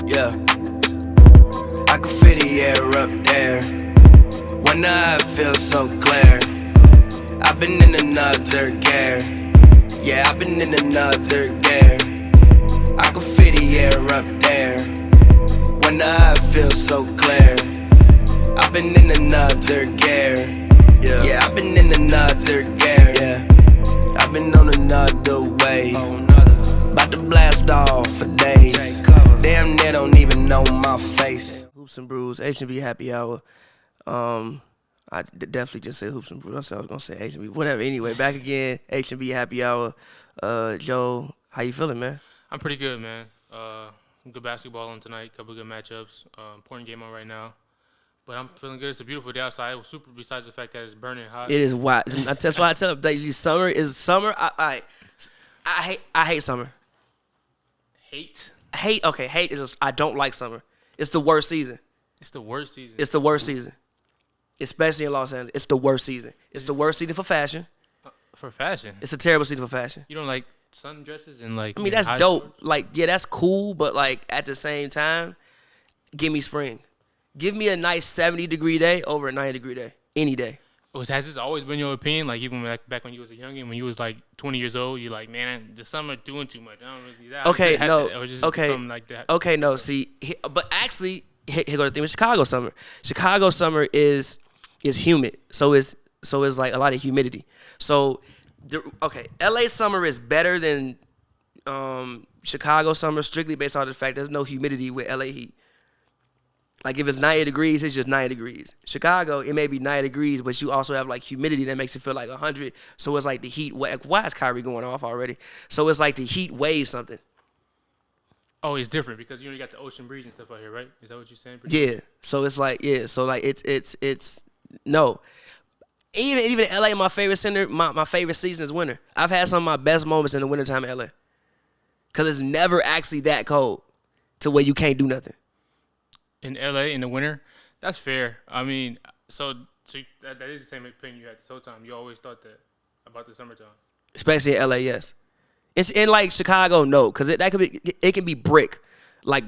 Yeah, I can feel the air up there. When I feel so clear. I've been in another gear. Yeah, I've been in another gear. I can feel the air up there. When I feel so clear. I've been in another gear. Yeah, I've been in another gear. Yeah, I've been on another wave. About to blast off for days. Damn, they don't even know my face. Hoops and Brews, H&B Happy Hour. I definitely just said Hoops and Brews. I was gonna say H&B, whatever. Anyway, back again, H&B Happy Hour. Joe, how you feeling, man? I'm pretty good, man. Good basketball on tonight. Couple good matchups. Important game on right now. But I'm feeling good. It's a beautiful day outside. It was super. Besides the fact that it's burning hot. It is wild. That's why I tell them summer is summer. I hate summer. Hate. Okay, hate is I don't like summer. It's the worst season. It's the worst season. It's the worst season. Especially in Los Angeles. It's the worst season. It's the worst season for fashion. For fashion? It's a terrible season for fashion. You don't like sundresses and like... I mean, that's dope. Shorts? Like, yeah, that's cool. But, like, at the same time, give me spring. Give me a nice 70-degree day over a 90-degree day. Any day. Has this always been your opinion? Like, even back when you was a youngin', when you was, like, 20 years old, you're like, man, the summer doing too much. I don't really do that. Okay, no. Or just okay. something like that. Okay, no. See, but actually, here go the thing with Chicago summer. Chicago summer is humid. So it's like a lot of humidity. So, LA summer is better than Chicago summer strictly based on the fact there's no humidity with LA heat. Like, if it's 90 degrees, it's just 90 degrees. Chicago, it may be 90 degrees, but you also have, like, humidity that makes it feel like 100. So it's like the heat. Why is Kyrie going off already? So it's like the heat weighs something. Oh, it's different because you only got the ocean breeze and stuff out here, right? Is that what you're saying? Yeah. So it's like, So, like, it's no. Even in LA, my favorite season is winter. I've had some of my best moments in the wintertime in LA. Because it's never actually that cold to where you can't do nothing. In LA in the winter, that's fair. I mean, so that is the same opinion you had this whole time. You always thought that about the summertime, especially in LA. Yes, it's in like Chicago. No, because it can be brick. Like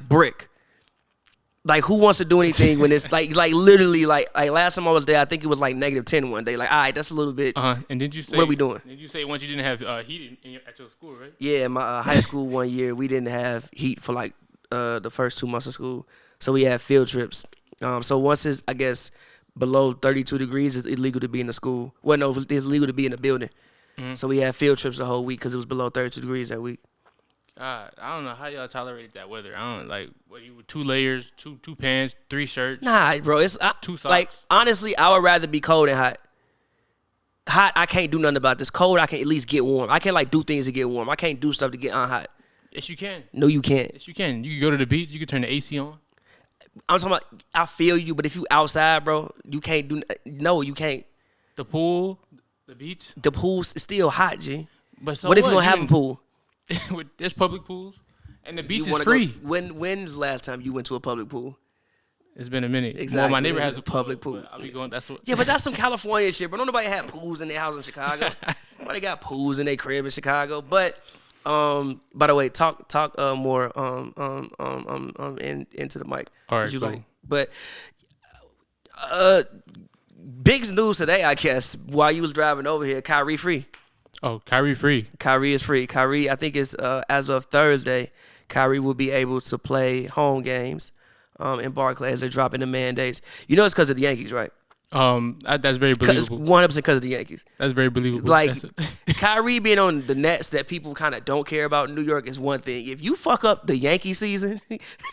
Like, who wants to do anything when it's like literally like last time I was there, I think it was like -10 one day. Like, all right, that's a little bit. And did you say what are we doing? Did you say once you didn't have heat at your school, right? Yeah, my high school one year we didn't have heat for like the first 2 months of school. So we had field trips. So once it's, I guess, below 32 degrees, it's illegal to be in the school. Well, no, it's illegal to be in the building. Mm-hmm. So we had field trips the whole week because it was below 32 degrees that week. I don't know how y'all tolerated that weather. I don't like. What, you were 2 layers, two pants, 3 shirts. Nah, bro. It's 2 socks. Like, honestly, I would rather be cold than hot. Hot, I can't do nothing about this. Cold, I can at least get warm. I can like do things to get warm. I can't do stuff to get unhot. Yes, you can. No, you can't. Yes, you can. You can go to the beach. You can turn the AC on. I'm talking about, I feel you, but if you outside, bro, you can't do, no, you can't. The pool, the beach? The pool's still hot, G. But so what if you don't have a pool? There's public pools, and the beach is free. When's the last time you went to a public pool? It's been a minute. Exactly. Well, my neighbor has a public pool. I'll be going, yeah, but that's some California shit, bro. Don't nobody have pools in their house in Chicago. Nobody got pools in their crib in Chicago. But by the way, talk more into the mic. All right, cool. Like, but big news today, I guess. While you was driving over here, Kyrie free. Oh, Kyrie free. Kyrie is free. Kyrie, I think it's as of Thursday, Kyrie will be able to play home games in Barclays. They're dropping the mandates. You know it's because of the Yankees, right? That's very believable. 100% because of the Yankees. That's very believable. Like, Kyrie being on the Nets that people kind of don't care about in New York is one thing. If you fuck up the Yankee season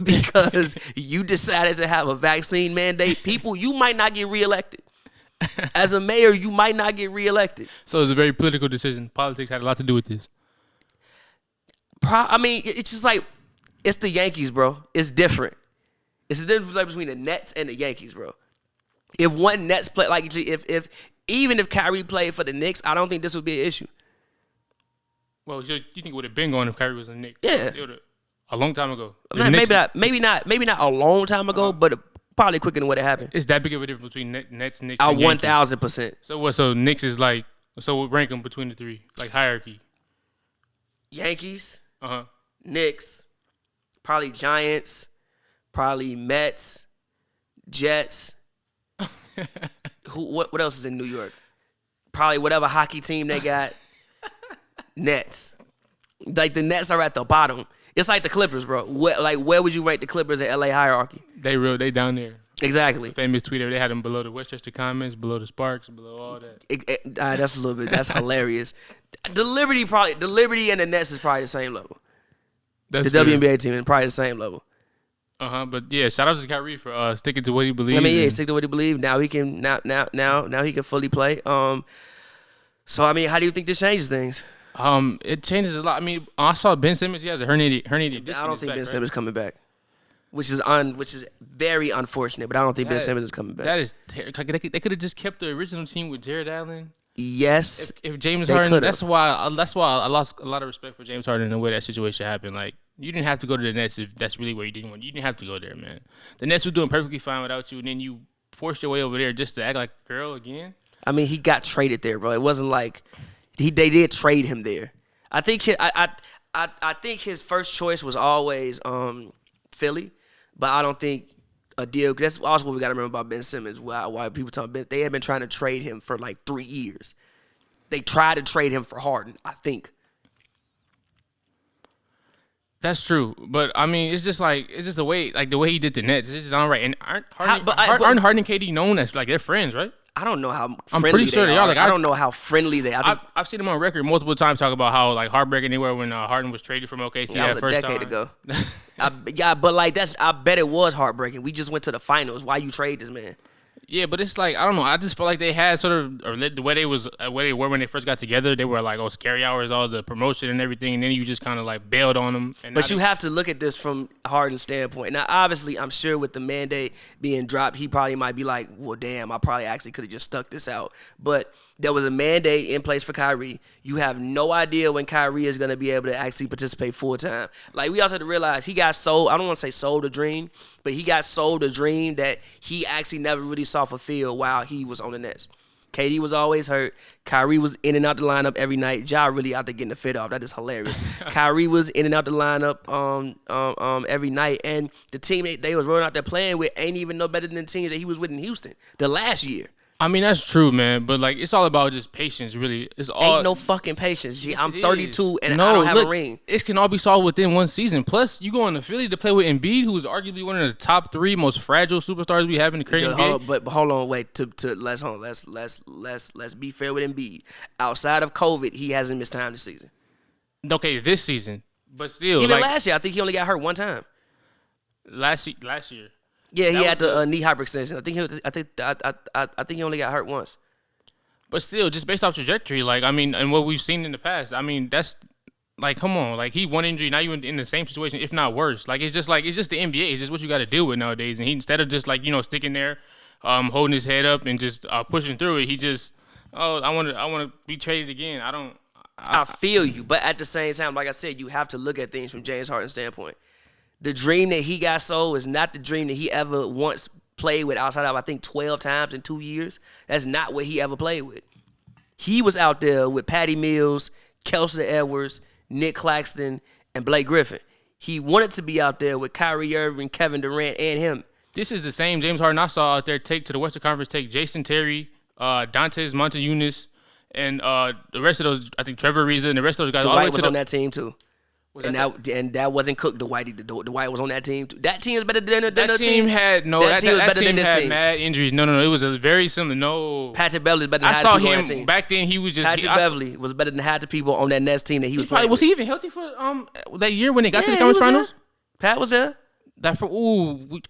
because you decided to have a vaccine mandate, you might not get reelected. As a mayor, you might not get reelected. So it's a very political decision. Politics had a lot to do with this. I mean, it's just like, it's the Yankees, bro. It's different. It's the difference between the Nets and the Yankees, bro. If one Nets play, like, even if Kyrie played for the Knicks, I don't think this would be an issue. Well, you think it would have been going if Kyrie was a Knicks? Yeah, a long time ago. Maybe not a long time ago, but probably quicker than what it happened. Is that big of a difference between Nets, Knicks, and Yankees? 1,000%. So what? So Knicks is like. So we'll rank them between the 3, like hierarchy. Yankees, Knicks, probably Giants. probably Mets, Jets. What else is in New York? Probably whatever hockey team they got. Nets. Like the Nets are at the bottom. It's like the Clippers, bro. Where would you rate the Clippers in LA hierarchy? They down there. Exactly. Famous tweeter. They had them below the Westchester Comments, below the Sparks, below all that. That's a little bit. That's hilarious. The Liberty and the Nets is probably the same level. That's the WNBA team is probably the same level. But yeah, shout out to Kyrie for sticking to what he believes. I mean, yeah, stick to what he believes. Now he can now he can fully play. So I mean, how do you think this changes things? It changes a lot. I mean, I saw Ben Simmons. He has a herniated disc. I don't think Ben Simmons is coming back, which is very unfortunate. But I don't think Ben Simmons is coming back. That is they could have just kept the original team with Jared Allen. Yes, if James Harden, that's why I lost a lot of respect for James Harden and the way that situation happened. Like, you didn't have to go to the Nets if that's really where you didn't want. You didn't have to go there, man. The Nets were doing perfectly fine without you, and then you forced your way over there just to act like a girl again. I mean, he got traded there, bro. It wasn't like they did trade him there. I think I think his first choice was always Philly, but I don't think a deal. Cause that's also what we got to remember about Ben Simmons. Why people talk Ben? They had been trying to trade him for like 3 years. They tried to trade him for Harden, I think. That's true, but I mean, it's just the way he did the Nets. It's just not right. And aren't Harden and KD known as like they're friends, right? I don't know how friendly I'm pretty sure they are. Like, I don't know how friendly they are. I've seen them on record multiple times talk about how like heartbreaking they were when Harden was traded from OKC that was a decade ago. But like I bet it was heartbreaking. We just went to the finals. Why you trade this man? Yeah, but it's like, I don't know. I just feel like they had sort of, or the way they were when they first got together. They were like, scary hours, all the promotion and everything, and then you just kind of like bailed on them. But you have to look at this from Harden's standpoint. Now, obviously, I'm sure with the mandate being dropped, he probably might be like, well, damn, I probably actually could have just stuck this out. But there was a mandate in place for Kyrie. You have no idea when Kyrie is going to be able to actually participate full time. Like, we also have to realize he got sold. I don't want to say sold a dream, but he got sold a dream that he actually never really saw fulfilled while he was on the Nets. KD was always hurt. Kyrie was in and out the lineup every night. Ja really out there getting the fit off. That is hilarious. Kyrie was in and out the lineup every night. And the team they was rolling out there playing with ain't even no better than the team that he was with in Houston the last year. I mean, that's true, man. But, like, it's all about just patience, really. It's all ain't no fucking patience. G. I'm 32 and I don't have a ring. It can all be solved within one season. Plus, you go into Philly to play with Embiid, who's arguably one of the top 3 most fragile superstars we have in the current NBA. But hold on, wait. Let's be fair with Embiid. Outside of COVID, he hasn't missed time this season. Okay, this season, but still, even last year, I think he only got hurt one time. Last year. Yeah, he had the knee hyperextension. I think he only got hurt once. But still, just based off trajectory, like, I mean, and what we've seen in the past, I mean, that's like, come on, like, he one injury, now you in the same situation, if not worse. Like, it's just the NBA. It's just what you got to deal with nowadays. And he, instead of just like, sticking there, holding his head up and just pushing through it, he just, I want to be traded again. I feel you, but at the same time, like I said, you have to look at things from James Harden's standpoint. The dream that he got sold is not the dream that he ever once played with outside of, I think, 12 times in 2 years. That's not what he ever played with. He was out there with Patty Mills, Kelsey Edwards, Nick Claxton, and Blake Griffin. He wanted to be out there with Kyrie Irving, Kevin Durant, and him. This is the same James Harden I saw out there take to the Western Conference, take Jason Terry, Dantes Montejunas, and the rest of those, I think Trevor Ariza and the rest of those guys. Dwight was on that team, too. And that wasn't Cook. Dwight was on that team too. That team is better than that team team. Had no. That team had mad injuries. No. It was a very similar. No. Patrick Beverly is better than half the people on that team. Back then. He was just Patrick Beverly was better than half the people on that Nets team that he was playing. Was he even healthy for that year when they got to the conference finals? Pat was there. Are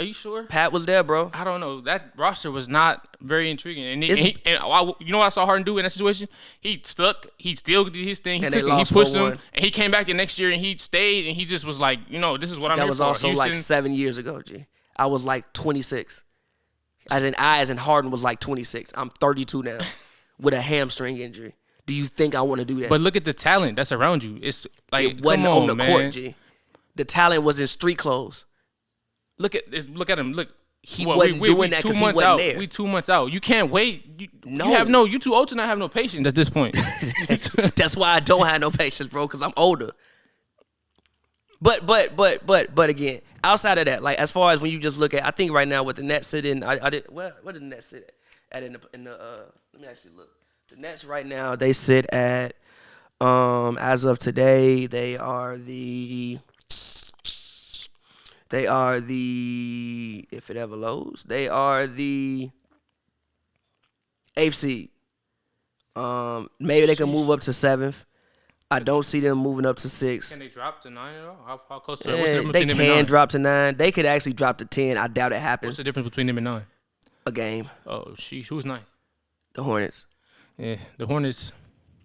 you sure? Pat was there, bro. I don't know. That roster was not very intriguing. And you know what I saw Harden do in that situation? He stuck. He still did his thing. He pushed him. And he came back the next year and he stayed and he just was like, this is what I'm here for. That was also like 7 years ago, G. I was like 26. As in Harden was like 26. I'm 32 now with a hamstring injury. Do you think I want to do that? But look at the talent that's around you. It's like, it wasn't on the court, G. The talent was in street clothes. Look at him. Look, he wasn't doing that because he wasn't there. We 2 months out. You can't wait. You too old to not have no patience at this point. That's why I don't have no patience, bro, because I'm older. But again, outside of that, like as far as when you just look at, I think right now with the Nets sitting, I did what did the Nets sit at in the let me actually look. The Nets right now they sit at as of today they are the if it ever loads they are the 8th seed. Maybe they can move up to 7th. I don't see them moving up to 6. Can they drop to 9 at all? How close to it? They can drop to 9. They could actually drop to 10. I doubt it happens. What's the difference between them and 9? A game. Oh, sheesh. Who's 9? The Hornets. Yeah, the Hornets.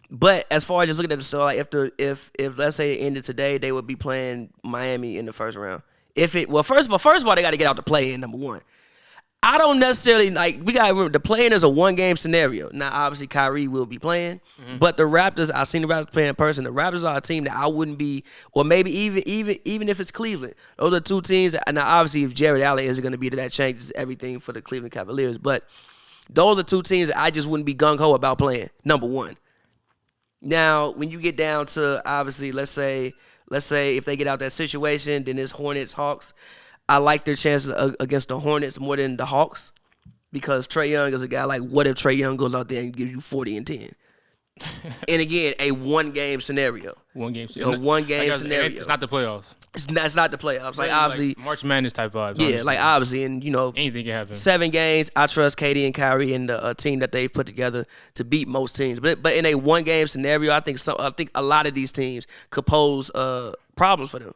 But as far as just looking at the story, like if let's say it ended today, they would be playing Miami in the first round. First of all, they got to get out the play-in, number one. I don't necessarily we gotta remember the play-in is a 1-game scenario. Now, obviously, Kyrie will be playing, but the Raptors, I've seen the Raptors play in person. The Raptors are a team that I wouldn't be, or maybe even if it's Cleveland, those are two teams. Now, obviously, if Jared Allen isn't going to be there, that changes everything for the Cleveland Cavaliers. But those are two teams that I just wouldn't be gung ho about playing. Number one. Now, when you get down to obviously, let's say if they get out that situation, then it's Hornets Hawks. I like their chances against the Hornets more than the Hawks because Trae Young is a guy like, what if Trae Young goes out there and gives you 40 and 10? And again, a 1-game scenario. 1-game scenario. A 1-game scenario. It's not the playoffs. It's not the playoffs. Like, obviously. Like March Madness type vibes. Yeah, honestly. like, obviously. And, anything can happen. 7 games, I trust KD and Kyrie and the team that they've put together to beat most teams. But in a 1-game scenario, I think a lot of these teams could pose problems for them.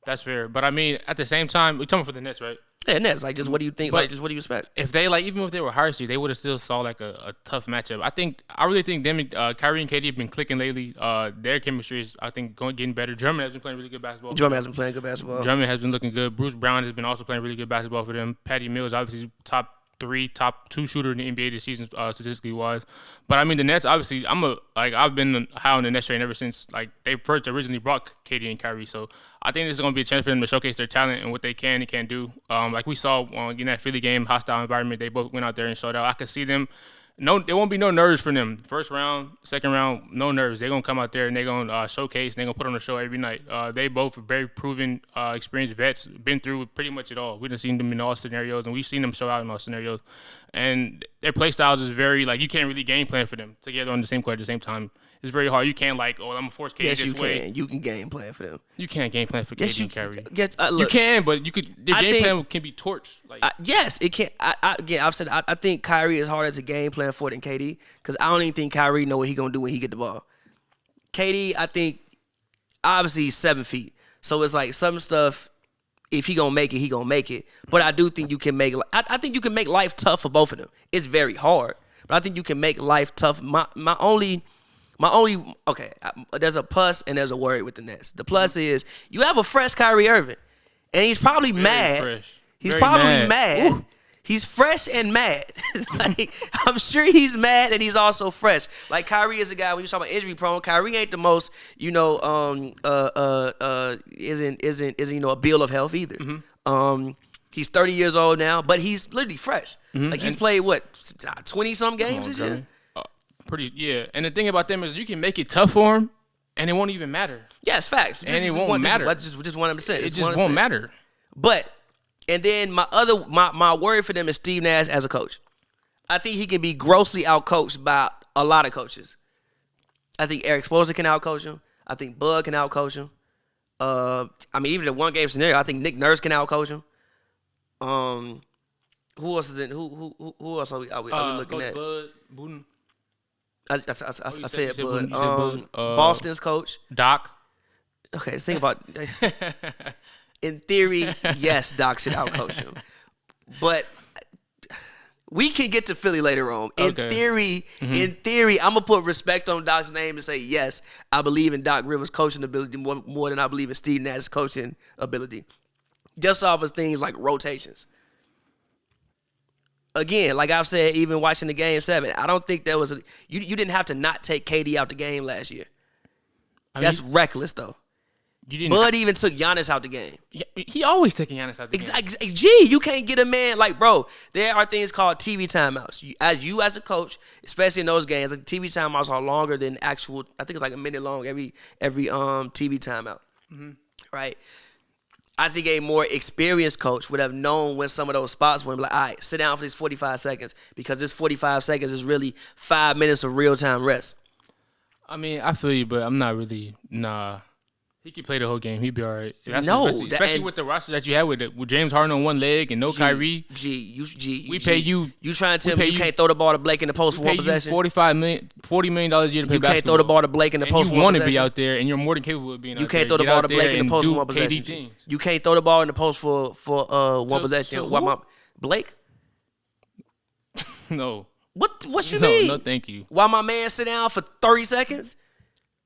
That's fair. But, I mean, at the same time, we're talking for the Nets, right? Yeah, Nets. Like, just what do you think? Like, just what do you expect? If they, even if they were higher seed, they would have still saw, a tough matchup. I really think them, Kyrie and KD have been clicking lately. Their chemistry is, I think, getting better. Drummond has been playing really good basketball. Drummond has been playing good basketball. Drummond has been looking good. Bruce Brown has been also playing really good basketball for them. Patty Mills, obviously, top 2 shooter in the NBA this season, statistically wise. But I mean, the Nets, obviously, I've been high on the Nets train ever since they first originally brought KD and Kyrie. So I think this is going to be a chance for them to showcase their talent and what they can and can't do. Like we saw in that Philly game, hostile environment, they both went out there and showed out. I could see them. No, there won't be no nerves for them. First round, second round, no nerves. They're going to come out there and they're going to showcase. They're going to put on a show every night. They both are very proven, experienced vets, been through pretty much it all. We've seen them in all scenarios, and we've seen them show out in all scenarios. And their play styles is very, you can't really game plan for them together on the same court at the same time. It's very hard. You can't I'm going to force KD yes, this way. Yes, you can. You can game plan for them. You can't game plan for KD and Kyrie. Yes, you can, but you could. Their game plan can be torched. Yes, it can. Again, I've said I think Kyrie is harder to game plan for than KD because I don't even think Kyrie know what he gonna do when he get the ball. KD, I think, obviously he's 7 feet, so it's like some stuff. If he gonna make it, he gonna make it. But I do think you can make. I think you can make life tough for both of them. It's very hard, but I think you can make life tough. My only okay. There's a plus and there's a worry with the Nets. The plus is you have a fresh Kyrie Irving, and he's probably mad. Fresh. He's Very probably mad. Ooh. He's fresh and mad. I'm sure he's mad and he's also fresh. Like Kyrie is a guy when you talk about injury prone. Kyrie ain't the most isn't a bill of health either. Mm-hmm. He's 30 years old now, but he's literally fresh. Mm-hmm. Like he's played 20 some games this year. And the thing about them is you can make it tough for him, and it won't even matter. Yes, facts. And it won't matter. Just 100%. It just won't matter. But and then my worry for them is Steve Nash as a coach. I think he can be grossly outcoached by a lot of coaches. I think Eric Spoelstra can outcoach him. I think Bud can outcoach him. Even in 1-game scenario, I think Nick Nurse can outcoach him. Who else is in? Who else are we looking at? Bud, Buden. I said Bud. Bud. Boston's coach. Doc. Okay, let's think about. In theory, yes, Doc should outcoach him, but we can get to Philly later on. In theory, I'm gonna put respect on Doc's name and say yes, I believe in Doc Rivers' coaching ability more than I believe in Steve Nash's coaching ability. Just off of things like rotations. Again, like I've said, even watching the Game 7, I don't think there was you didn't have to not take KD out the game last year. That's reckless though. Bud even took Giannis out the game. Yeah, he always taking Giannis out the game. Gee, you can't get a man bro. There are things called TV timeouts. As a coach, especially in those games, TV timeouts are longer than actual. I think it's like a minute long every TV timeout. right? I think a more experienced coach would have known when some of those spots were, like, all right, sit down for these 45 seconds because this 45 seconds is really 5 minutes of real-time rest. I mean, I feel you, but I'm not really. Nah, he could play the whole game. He'd be all right. Especially with the roster that you had with James Harden on one leg and no Kyrie. We pay you. You trying to tell me you can't throw the ball to Blake in the post for one possession? $40 million a year to play basketball. You can't throw the ball to Blake in the post for one possession. You want to be out there, and you're more than capable of being out there. You can't throw the ball to Blake in the post for one possession. You can't throw the ball in the post for one possession. Blake? No. What you mean? No, thank you. While my man sit down for 30 seconds?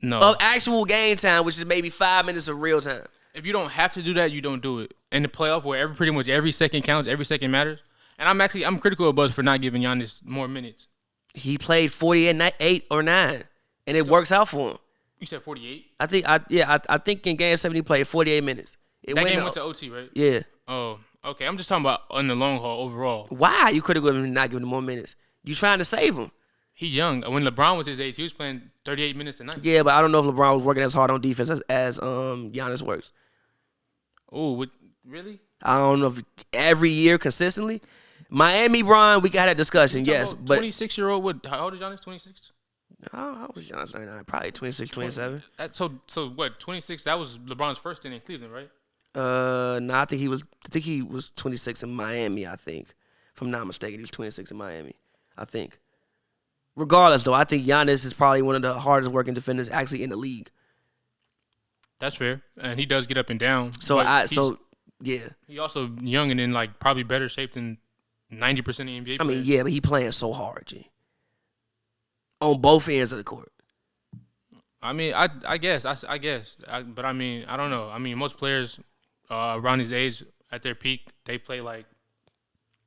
No. Of actual game time, which is maybe 5 minutes of real time. If you don't have to do that, you don't do it. In the playoff, where pretty much every second counts, every second matters. And I'm critical of Buzz for not giving Giannis more minutes. He played 48 or 9, and it works out for him. You said 48? I think in Game 7 he played 48 minutes. That game went to OT, right? Yeah. Oh, okay. I'm just talking about on the long haul overall. Why? You could have not given him more minutes. You trying to save him. He's young. When LeBron was his age, he was playing 38 minutes a night. Yeah, but I don't know if LeBron was working as hard on defense as Giannis works. Oh, really? I don't know if every year consistently. Miami, Bron, we got that discussion, yes. But 26-year-old, how old is Giannis? 26? How old was Giannis? 99, probably 26, 27. So what? 26? That was LeBron's first stint in Cleveland, right? No, I think he was 26 in Miami. I think, if I'm not mistaken, he was 26 in Miami. I think. Regardless, though, I think Giannis is probably one of the hardest working defenders actually in the league. That's fair, and he does get up and down. Yeah. He also young and in like probably better shape than 90% of the NBA players. I mean, yeah, but he playing so hard, G. On both ends of the court. I mean, I guess, but I mean, I don't know. I mean, most players around his age at their peak, they play like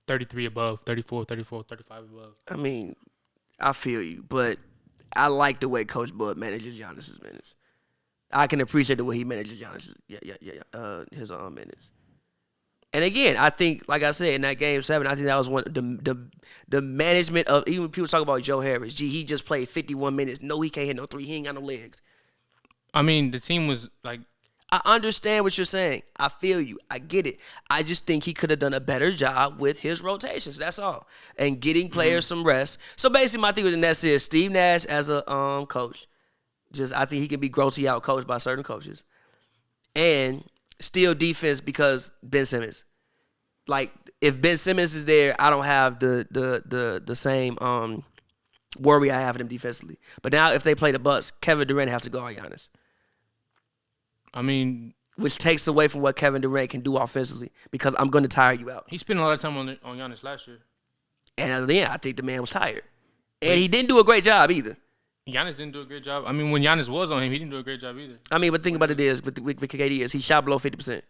33 above, 34, 35 above. I mean, I feel you, but I like the way Coach Bud manages Giannis's minutes. I can appreciate the way he manages Giannis's his minutes. And again, I think, like I said, in that Game 7, I think that was one the management of, even when people talk about Joe Harris. Gee, he just played 51 minutes. No, he can't hit no three. He ain't got no legs. I mean, the team was like, I understand what you're saying. I feel you. I get it. I just think he could have done a better job with his rotations. That's all. And getting players some rest. So basically, my thing with the Nets is Steve Nash as a coach. I think he can be grossly out coached by certain coaches. And steal defense because Ben Simmons. Like, if Ben Simmons is there, I don't have the same worry I have with him defensively. But now if they play the Bucks, Kevin Durant has to guard Giannis. I mean, which takes away from what Kevin Durant can do offensively because I'm going to tire you out. He spent a lot of time on Giannis last year. And then I think the man was tired. And he didn't do a great job either. Giannis didn't do a great job. I mean, when Giannis was on him, he didn't do a great job either. I mean, but think about it is, with KD is, he shot below 50%.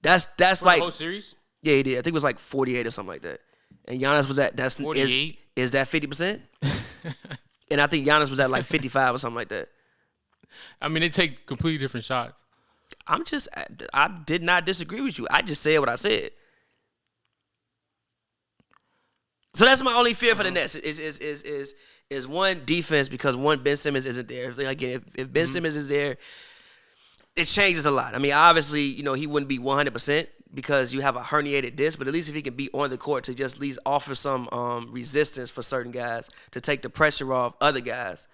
That's for like... the whole series? Yeah, he did. I think it was like 48 or something like that. And Giannis was at... 48? Is that 50%? And I think Giannis was at like 55 or something like that. I mean, they take completely different shots. I did not disagree with you. I just said what I said. So that's my only fear for the Nets is one, defense, because one, Ben Simmons isn't there. Again, if Ben Simmons is there, it changes a lot. I mean, obviously, he wouldn't be 100% because you have a herniated disc, but at least if he can be on the court to just at least offer some resistance for certain guys to take the pressure off other guys.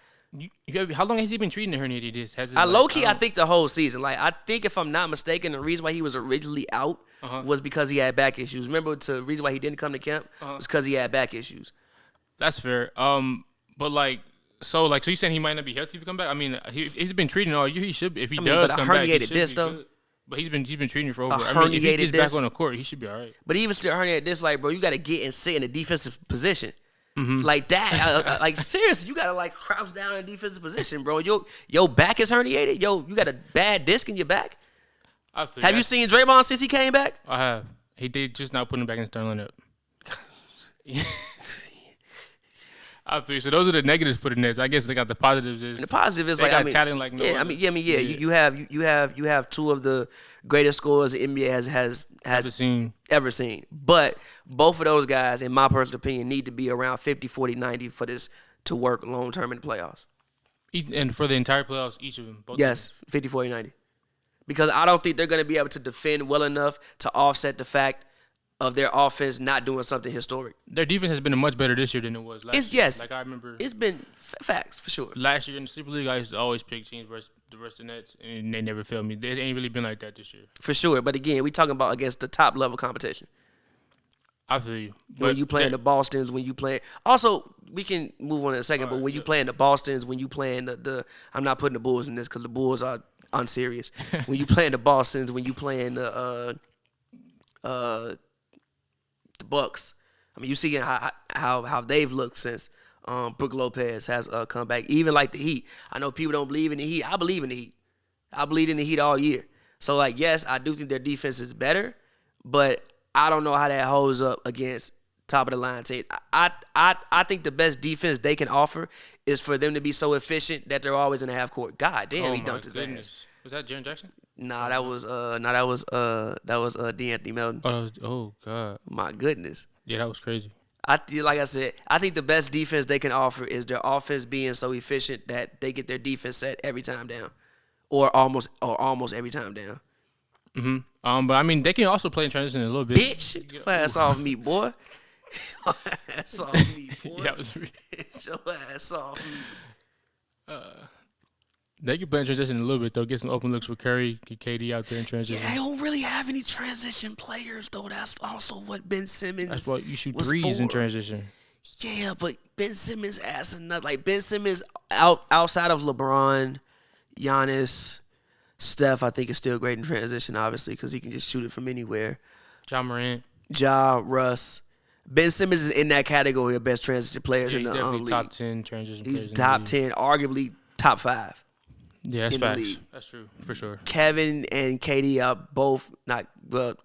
How long has he been treating the herniated disc? I think the whole season. Like, I think if I'm not mistaken, the reason why he was originally out was because he had back issues. Remember, the reason why he didn't come to camp was because he had back issues. That's fair. But so you're saying he might not be healthy if he come back? I mean, he's been treating all year. He should be. If he does come back, he should be good. But he's been treating for over. If he gets back on the court, he should be all right. But even still herniated disc, like, bro, you got to get and sit in a defensive position. Like that, like seriously, you gotta like crouch down in a defensive position, bro. Your back is herniated. You got a bad disc in your back. Have you seen Draymond since he came back? I have. He did just not put him back in the starting lineup. I feel so. Those are the negatives for the Nets. I guess they got the positives. And the positive is they got talent like no other. You have two of the greatest scorers the NBA has ever seen. But both of those guys, in my personal opinion, need to be around 50, 40, 90 for this to work long term in the playoffs. And for the entire playoffs, each of them. Yes, 50, 40, 90. because I don't think they're going to be able to defend well enough to offset the fact of their offense not doing something historic. Their defense has been much better this year than it was last year. Yes. Like I remember. It's been facts for sure. Last year in the Super League, I used to always pick teams versus the Nets, and they never failed me. They ain't really been like that this year. For sure. But again, we talking about against the top level competition. I feel you. When you playing the Bostons, when you play. Also, we can move on in a second, but when you playing the Bostons, when you playing the I'm not putting the Bulls in this because the Bulls are unserious. When you playing the Bostons, when you playing the Bucks. I mean, you see how they've looked since Brook Lopez has come back. Even like the Heat. I know people don't believe in the Heat. I believe in the Heat. I believe in the Heat all year. So, like, yes, I do think their defense is better, but I don't know how that holds up against top of the line team. I think the best defense they can offer is for them to be so efficient that they're always in the half court. God damn, he dunked his ass. Was that Jaren Jackson? Nah, that was Deandre Melton. Oh God. My goodness. Yeah, that was crazy. Like I said, I think the best defense they can offer is their offense being so efficient that they get their defense set every time down, or almost every time down. Mm-hmm. But I mean, they can also play in transition a little bit. Bitch, get your ass off me, boy. Your ass off me, boy. Yeah, Get your ass off me. They can play in transition a little bit though. Get some open looks with Curry, get KD out there in transition. Yeah, they don't really have any transition players though. That's also what Ben Simmons. That's why you shoot was threes for. in transition. Yeah, but Ben Simmons adds another. Like Ben Simmons outside of LeBron, Giannis, Steph, I think is still great in transition, obviously, because he can just shoot it from anywhere. Ja Morant. Ja, Russ. Ben Simmons is in that category of best transition players in the definitely league. top 10 transition players. He's top 10, arguably top 5. Yeah, that's in the facts. league. That's true, for sure. Kevin and KD are both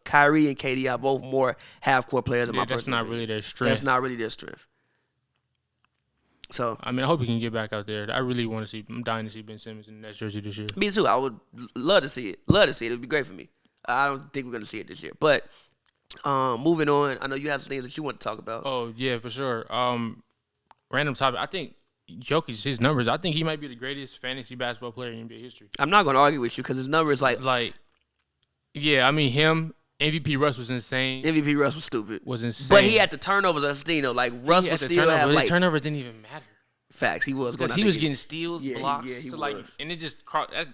Kyrie and KD are both more half-court players in my personal that's not opinion. really their strength. That's not really their strength. So I mean, I hope he can get back out there. I really want to see. I'm dying to see Ben Simmons in that jersey this year. me too. I would love to see it. It would be great for me. I don't think we're going to see it this year. But moving on, I know you have some things that you want to talk about. Oh yeah, for sure. Random topic. I think Jokic, his numbers. I think he might be the greatest fantasy basketball player in NBA history. I'm not going to argue with you because his numbers Yeah, I mean him. MVP Russ was insane. MVP Russ was stupid. Was insane. But he had the turnovers on Stino. Like Russ was still have the turnovers didn't even matter. Facts. He was going. Because he was getting steals, blocks, he was. And it just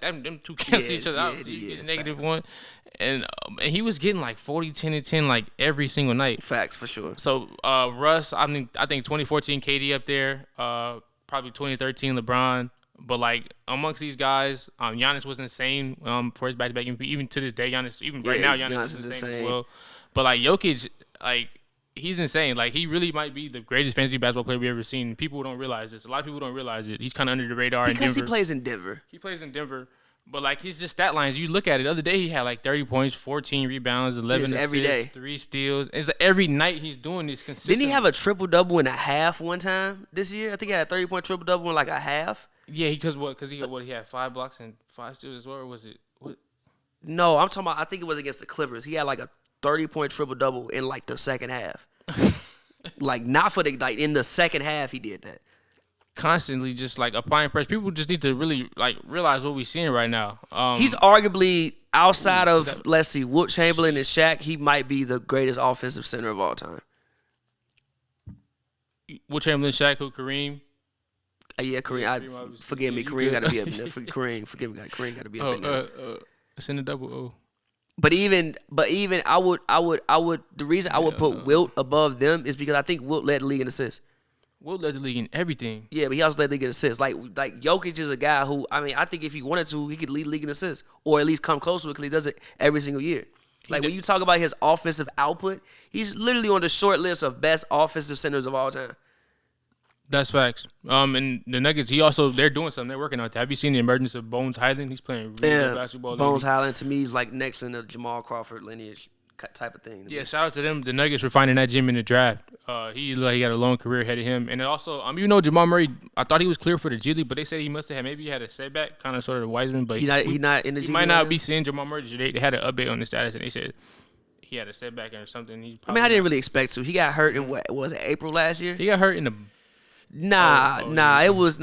them two cancel each other out. You get a negative one, and he was getting like 40, 10, and 10 like every single night. Facts for sure. So Russ, I think 2014 KD up there, probably 2013 LeBron. But like amongst these guys, Giannis was insane for his back-to-back MVP. Even to this day, Giannis, right now, Giannis is insane as well. But like Jokic, like he's insane. Like he really might be the greatest fantasy basketball player we ever seen. People don't realize this. A lot of people don't realize it. He's kind of under the radar because in Denver. he plays in Denver. He plays in Denver. But like his just stat lines, you look at it. The other day he had like 30 points, 14 rebounds, 11 assists, every day. 3 steals. It's like every night he's doing this consistently. Didn't he have a triple-double in a half one time this year? I think he had a 30-point triple-double in like a half. Yeah, because he had 5 blocks and 5 steals as well, or was it? What? No, I'm talking about. I think it was against the Clippers. He had like a 30-point triple-double in like the second half. Like not for in the second half he did that. Constantly just like applying pressure. People just need to really like realize what we're seeing right now. He's arguably outside of Wilt Chamberlain and Shaq. He might be the greatest offensive center of all time. Wilt Chamberlain, Shaq, who Kareem. Yeah, Kareem. Forgive me, Kareem got to be up there. Kareem, forgive me, Kareem got to be up in there. It's in the double O. But even I would. The reason I would put Wilt above them is because I think Wilt led the league in assists. Wilt led the league in everything. Yeah, but he also led the league in assists. Like Jokic is a guy who, I mean, I think if he wanted to, he could lead the league in assists or at least come close to it because he does it every single year. Like when you talk about his offensive output, he's literally on the short list of best offensive centers of all time. That's facts. And the Nuggets, they're doing something. They're working on that. Have you seen the emergence of Bones Highland? He's playing really good basketball. Bones Highland to me is like next in the Jamal Crawford lineage type of thing. Yeah, shout out to them. The Nuggets for finding that gym in the draft. He got a long career ahead of him. And also, even though Jamal Murray, I thought he was clear for the G League, but they said he must have maybe had a setback, kind of sort of Wiseman. But he not in the G League. He might not be seeing Jamal Murray. They had an update on the status, and they said he had a setback or something. I didn't really expect to. He got hurt in what was it, April last year? He got hurt in the Nah. It was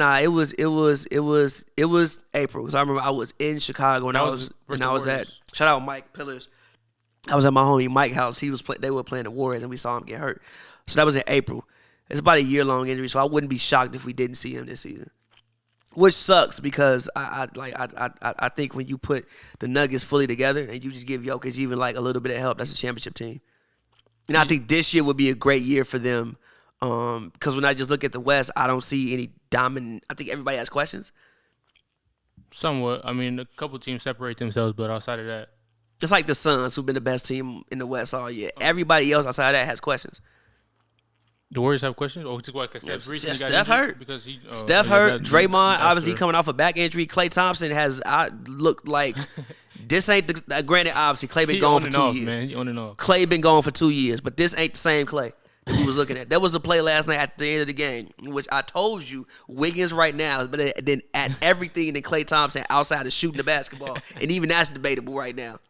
April. Cause I remember I was in Chicago and I was at shout out Mike Pillars. I was at my homie Mike's house. They were playing the Warriors and we saw him get hurt. So that was in April. It's about a year-long injury, so I wouldn't be shocked if we didn't see him this season. Which sucks because I think when you put the Nuggets fully together and you just give Jokic even like a little bit of help, that's a championship team. And I think this year would be a great year for them because when I just look at the West, I don't see any dominant. I think everybody has questions. Somewhat. I mean, a couple teams separate themselves, but outside of that. It's like the Suns, who've been the best team in the West all year. Everybody else outside of that has questions. The Warriors have questions? Oh, it's what? Because Steph hurt. Because Steph hurt. Draymond, obviously coming off a back injury. Klay Thompson has looked like this ain't the. Granted, obviously, Klay been gone for 2 years. Man. He on and off. Klay been gone for 2 years, but this ain't the same Klay that we was looking at. There was a play last night at the end of the game, in which I told you Wiggins right now is better than at everything than Klay Thompson outside of shooting the basketball, and even that's debatable right now.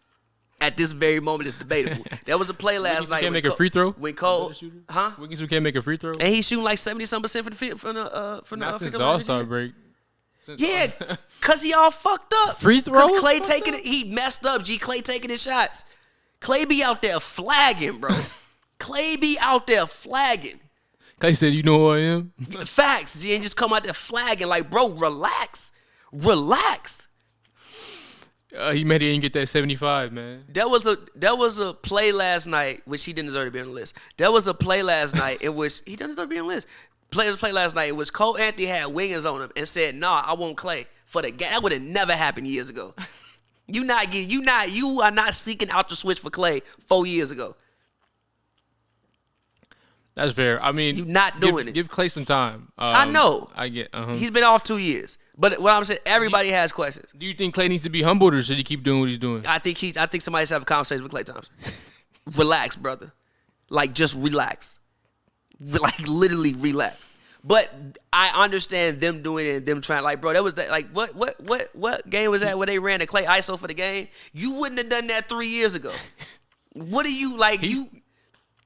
At this very moment, it's debatable. There was a play last night. Can't make a free throw. When Cole, huh? Wiggins who can't make a free throw. And he's shooting like 70-some% from the field from the Not since the All-Star break. Yeah, cause he all fucked up. Free throw. Cause Klay taking it, he messed up. Klay taking his shots. Klay be out there flagging, bro. Klay be out there flagging. Klay said, "You know who I am." Facts. He ain't just come out there flagging like, bro, relax. He made it and get that 75, man. There was a play last night, which he didn't deserve to be on the list. There was a play last night in which he doesn't deserve to be on the list. Play last night in which Cole Anthony had Wiggins on him and said, "Nah, I want Klay for the game." That would have never happened years ago. You are not seeking out the switch for Klay 4 years ago. That's fair. I mean, you're not doing it. Give Klay some time. I know. I get. He's been off 2 years. But what I'm saying, everybody has questions. Do you think Klay needs to be humbled, or should he keep doing what he's doing? I think somebody should have a conversation with Klay Thompson. Relax, brother. Like, just relax. Like, literally relax. But I understand them doing it and them trying. Like, bro, that was like what game was that where they ran the Klay ISO for the game? You wouldn't have done that 3 years ago. What are you like?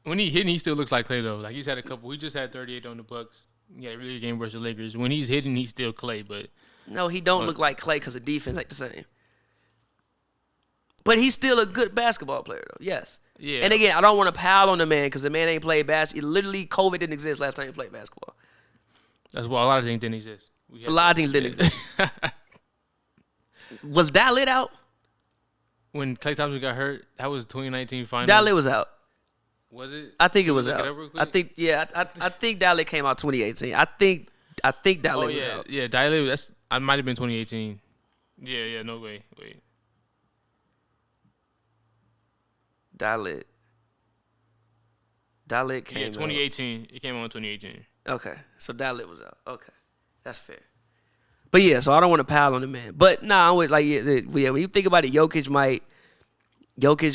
When he hitting, he still looks like Klay though. Like he's had a couple. He just had 38 on the Bucks. Yeah, really good game versus the Lakers. When he's hitting, he's still Klay, but no, he don't look like Klay because the defense ain't the same. But he's still a good basketball player, though. Yes. Yeah. And again, I don't want to pile on the man because the man ain't played basketball. Literally, COVID didn't exist last time he played basketball. That's why a lot of things didn't exist. A lot of things didn't exist. Was Dalit out? When Klay Thompson got hurt, that was 2019 finals. Dalit was out. Was it? I think it was out. I think Dalit came out 2018. I think Dalit was out. Yeah, Dalit. I might have been 2018. Yeah. No way. Wait. Dalit came out. 2018. It came out in 2018. Okay, so Dalit was out. Okay, that's fair. But yeah, so I don't want to pile on the man. But nah, I was like, yeah, when you think about it, Jokic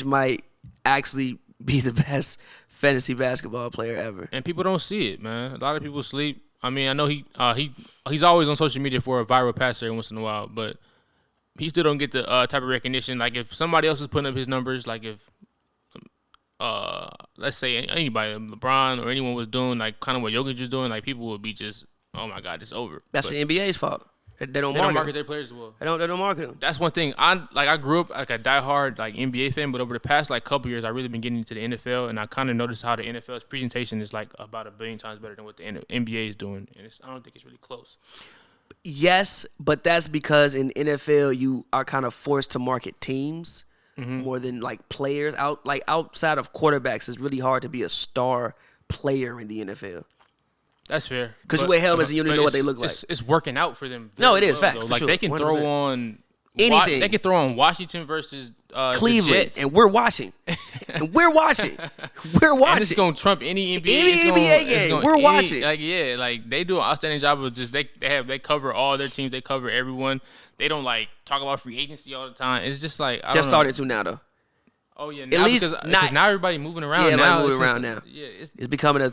might actually be the best fantasy basketball player ever. And people don't see it, man. A lot of people sleep. I mean, I know he's always on social media for a viral pass every once in a while, but he still don't get the type of recognition. Like if somebody else is putting up his numbers, like if let's say anybody, LeBron or anyone was doing like kind of what Jokic was doing, like people would be just, oh my God, it's over. That's the NBA's fault. They don't market their players well. They don't market them. That's one thing. I grew up like a diehard like NBA fan, but over the past like couple years, I really been getting into the NFL, and I kind of noticed how the NFL's presentation is like about 1 billion times better than what the NBA is doing, and I don't think it's really close. Yes, but that's because in NFL you are kind of forced to market teams more than like players. Outside of quarterbacks, it's really hard to be a star player in the NFL. That's fair. Because you wear helmets and you don't even know what they look like. It's working out for them. No, it is. Well, Fact. like, sure, they can 100%. throw on anything. They can throw on Washington versus Cleveland. the Jets. And we're watching. We're watching. And it's going to trump any NBA. game. We're watching. Like they do an outstanding job of just, they cover all their teams. They cover everyone. They don't like talk about free agency all the time. It's just like, I don't know. Started to now, though. Oh yeah, at least because now everybody moving around. Yeah, now. Moving around now. Yeah, it's becoming a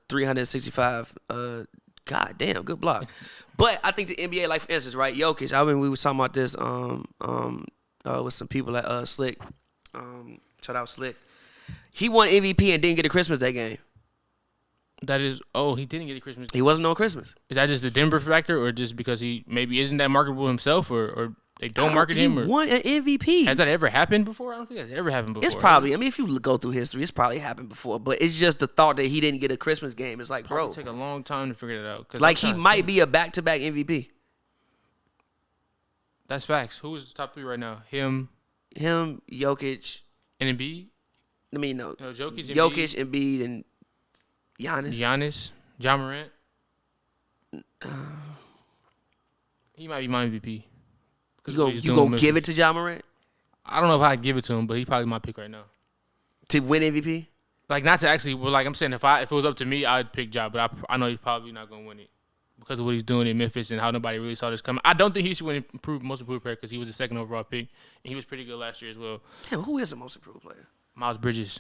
365. God damn, good block. But I think the NBA, like for instance, right, Jokic. I mean, we were talking about this with some people at Slick. Shout out Slick. He won MVP and didn't get a Christmas Day game. That is, he didn't get a Christmas. He wasn't on Christmas. Is that just the Denver factor, or just because he maybe isn't that marketable himself, or they don't market him? Or He won an MVP. Has that ever happened before? I don't think that's ever happened before. It's probably. I mean, if you go through history, it's probably happened before. But it's just the thought that he didn't get a Christmas game. It's like, Probably bro, take a long time to figure that out. like he might be a back-to-back MVP. That's facts. Who is the top 3 right now? Him, Jokic, and Embiid. I mean, no, Jokic, Embiid, and Giannis. Ja Morant. He might be my MVP. You gonna give it to Ja Morant I don't know if I'd give it to him, but he's probably my pick right now. to win MVP? Like, not to actually, well, like I'm saying, if it was up to me, I'd pick Ja, but I know he's probably not gonna win it because of what he's doing in Memphis and how nobody really saw this coming. I don't think he should win most improved player because he was the second overall pick and he was pretty good last year as well. Damn, who is the most improved player? Miles Bridges.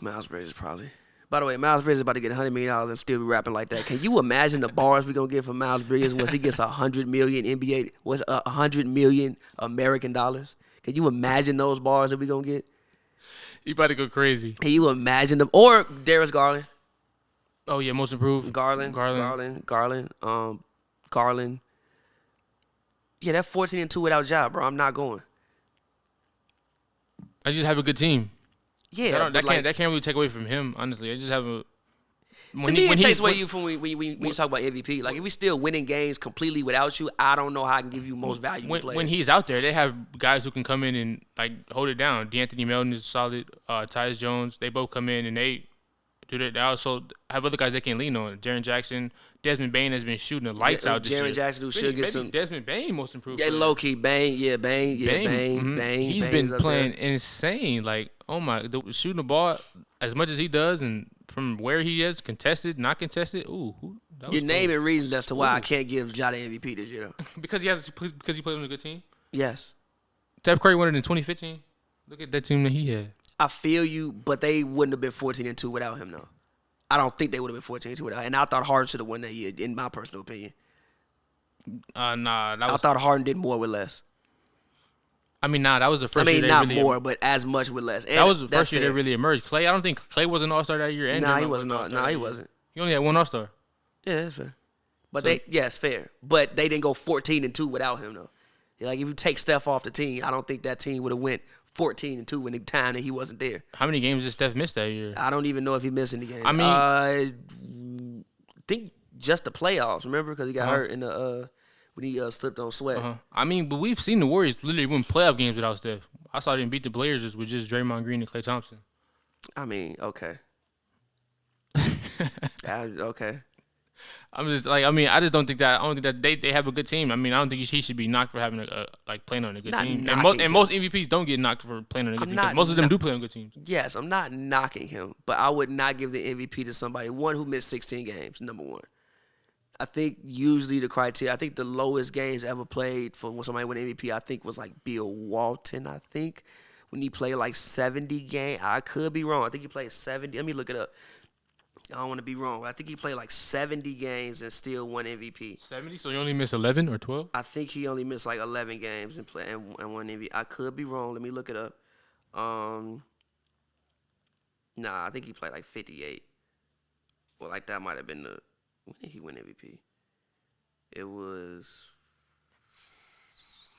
Miles Bridges probably. By the way, Miles Bridges is about to get $100 million and still be rapping like that. Can you imagine the bars we gonna get from Miles Bridges once he gets $100 million NBA, what's $100 million American dollars? Can you imagine those bars that we gonna get? He about to go crazy. Can you imagine them? Or Darius Garland. Oh yeah, most improved. Garland. Yeah, that 14-2 without Ja, bro. I'm not going. I just have a good team. Yeah, that can't really take away from him. Honestly, I just have a. To me, it takes away you from when you talk about MVP. Like, if we still winning games completely without you, I don't know how I can give you most valuable player. When he's out there, they have guys who can come in and like hold it down. D'Anthony Melton is solid. Tyus Jones, they both come in and they do that. They also have other guys they can lean on. Jaren Jackson, Desmond Bane has been shooting the lights out this year. Jaren Jackson, who should get some. Desmond Bane most improved. Yeah, low key Bane. Bane. He's been playing insane. Like, shooting the ball as much as he does, and from where he is, contested, not contested. You're naming reasons as to why I can't give Ja the MVP this year, though. because he played on a good team. Yes. Steph Curry won it in 2015. Look at that team that he had. I feel you, but they wouldn't have been 14-2 without him, though. I don't think they would have been 14-2 without him. And I thought Harden should have won that year, in my personal opinion. I thought Harden did more with less. That was the first year. Not really more, but as much with less. And that was the first year they really emerged. Clay, I don't think Clay was an All-Star that year. Nah, he wasn't. He wasn't. He only had one All-Star. Yeah, that's fair. But fair. But they didn't go 14-2 without him, though. Like, if you take Steph off the team, I don't think that team would have went 14-2 in the time that he wasn't there. How many games did Steph miss that year? I don't even know if he missed any games. I think just the playoffs. Remember, because he got hurt in the when he slipped on sweat. But we've seen the Warriors literally win playoff games without Steph. I saw them beat the Blazers with just Draymond Green and Klay Thompson. Okay. Okay. I'm just like, I just don't think that. I don't think that they have a good team. I don't think he should be knocked for having playing on a good team. And most MVPs don't get knocked for playing on a good team. Most of them do play on good teams. Yes, I'm not knocking him, but I would not give the MVP to somebody who missed 16 games. Number one, I think usually the criteria. I think the lowest games ever played for when somebody won MVP, I think was like Bill Walton. I think when he played like 70 games. I could be wrong. I think he played 70. Let me look it up. I don't want to be wrong, but I think he played like 70 games and still won MVP. 70? So you only missed 11 or 12? I think he only missed like 11 games and won MVP. I could be wrong. Let me look it up. I think he played like 58. Well, like that might have been when did he win MVP? It was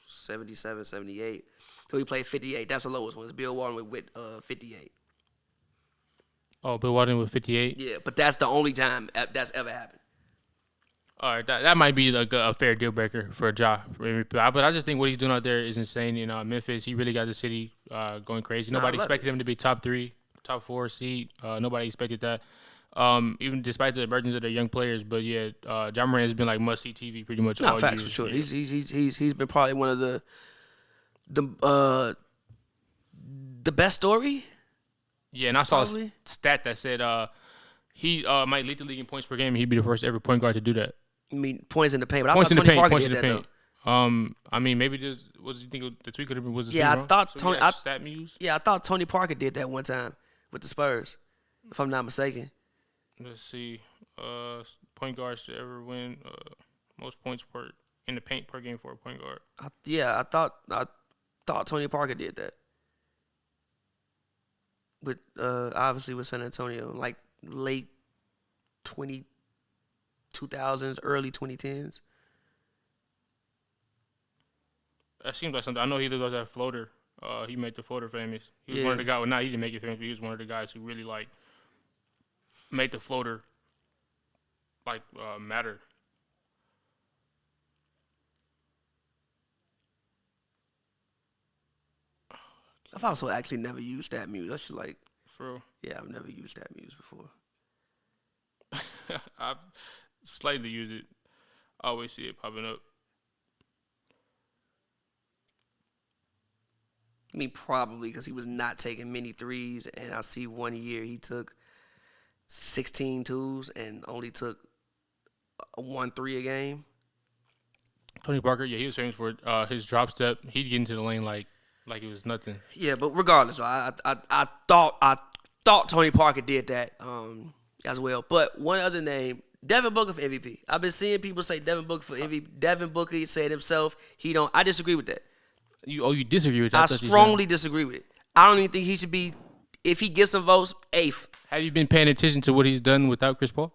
77, 78. So he played 58. That's the lowest one. It's Bill Walton with 58. Oh, Bill Walton with 58? Yeah, but that's the only time that's ever happened. All right, that might be like a fair deal breaker for Ja. But I just think what he's doing out there is insane. Memphis, he really got the city going crazy. Nobody expected him to be top 3, top 4 seed. Nobody expected that, even despite the emergence of their young players. But yeah, Ja Morant has been like must-see TV pretty much all facts year. For sure. Yeah. He's been probably one of the best story. Yeah, and I saw a stat that said he might lead the league in points per game, and he'd be the first ever point guard to do that. I mean, points in the paint, but I thought Tony Parker did that, though. Maybe you think the tweet could have been, was the I thought Tony. I thought Tony Parker did that one time with the Spurs, if I'm not mistaken. Let's see, point guards to ever win most points in the paint per game for a point guard. I thought Tony Parker did that. With obviously with San Antonio, like late 2000s, early 2010s. That seems like something. I know he looked like that floater. He made the floater famous. He was one of the guys. Well, not he didn't make it famous, but he was one of the guys who really like made the floater like matter. I've also actually never used that muse. I should like. For real? Yeah, I've never used that muse before. I've slightly used it. I always see it popping up. I mean, probably because he was not taking many threes, and I see 1 year he took 16 twos and only took 1 3 a game. Tony Parker, yeah, he was famous for his drop step. He'd get into the lane like it was nothing. Yeah, but regardless, I thought Tony Parker did that as well. But one other name, Devin Booker for MVP. I've been seeing people say Devin Booker for MVP. Devin Booker said himself he don't. I disagree with that. You disagree with that? I strongly disagree with it. I don't even think he should be. If he gets some votes, 8th. Have you been paying attention to what he's done without Chris Paul?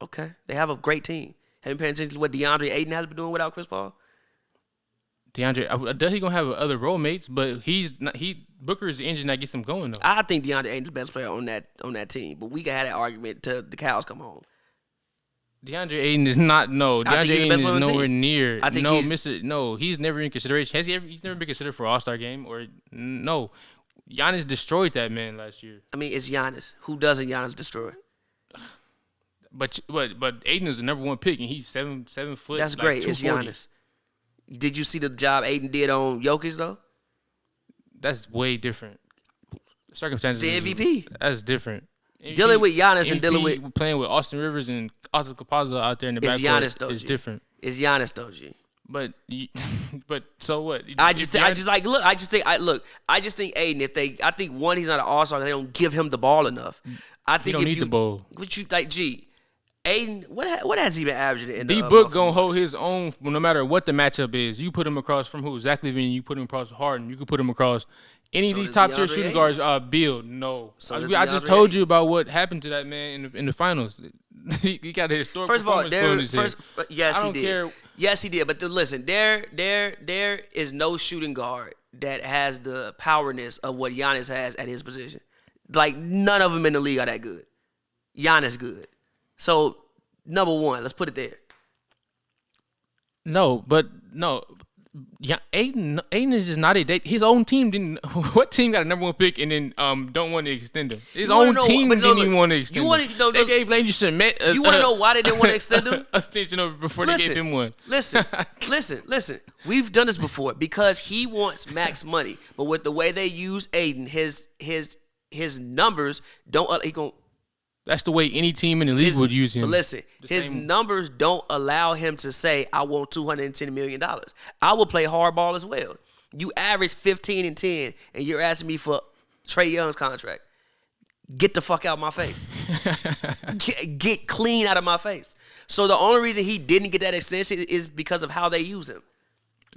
Okay, they have a great team. Have you been paying attention to what Deandre Ayton has been doing without Chris Paul? Deandre, he gonna have other role mates, but he's not. Booker is the engine that gets him going though. I think Deandre Ayton's the best player on that team, but we can have that argument till the cows come home. Deandre Ayton is not. No, DeAndre Ayton is nowhere near. I think no, Mr. No, he's never in consideration. Has he ever? He's never been considered for All-Star game or no. Giannis destroyed that man last year. I mean, it's Giannis. Who doesn't Giannis destroy? But Ayton is the number 1 pick, and he's 7 foot. That's like great. It's Giannis. Did you see the job Ayton did on Jokic though? That's way different. Circumstances. The MVP. That's different. Dealing with Giannis and dealing with playing with Austin Rivers and Oscar Capazza out there in the backcourt is different. It's Giannis though, G. But so what? I just think Ayton. I think one, he's not an all-star. They don't give him the ball enough. I think he don't need the ball. What you like, G? Ayton, what has he been averaging in the D-Book gonna hold his own no matter what the matchup is. You put him across from who? Zach LaVine. You put him across Harden. You could put him across any of these top tier shooting guards. Bill, no. I just told you about what happened to that man in the finals. he got a historic. First of all, yes, he did. Yes, he did. But listen, there is no shooting guard that has the powerness of what Giannis has at his position. Like none of them in the league are that good. Giannis good. So, number 1, let's put it there. No. Yeah, Ayton is just not his own team didn't. What team got a number 1 pick and then don't want to extend him? His own team didn't even want to extend him. They gave Landry Shamet. You want to know why they didn't want to extend him? Extension before they gave him one. Listen. We've done this before because he wants max money, but with the way they use Ayton, his numbers don't. He gonna. That's the way any team in the league would use him. But listen, his numbers don't allow him to say, I want $210 million. I will play hardball as well. You average 15 and 10, and you're asking me for Trae Young's contract. Get the fuck out of my face. Get clean out of my face. So the only reason he didn't get that extension is because of how they use him.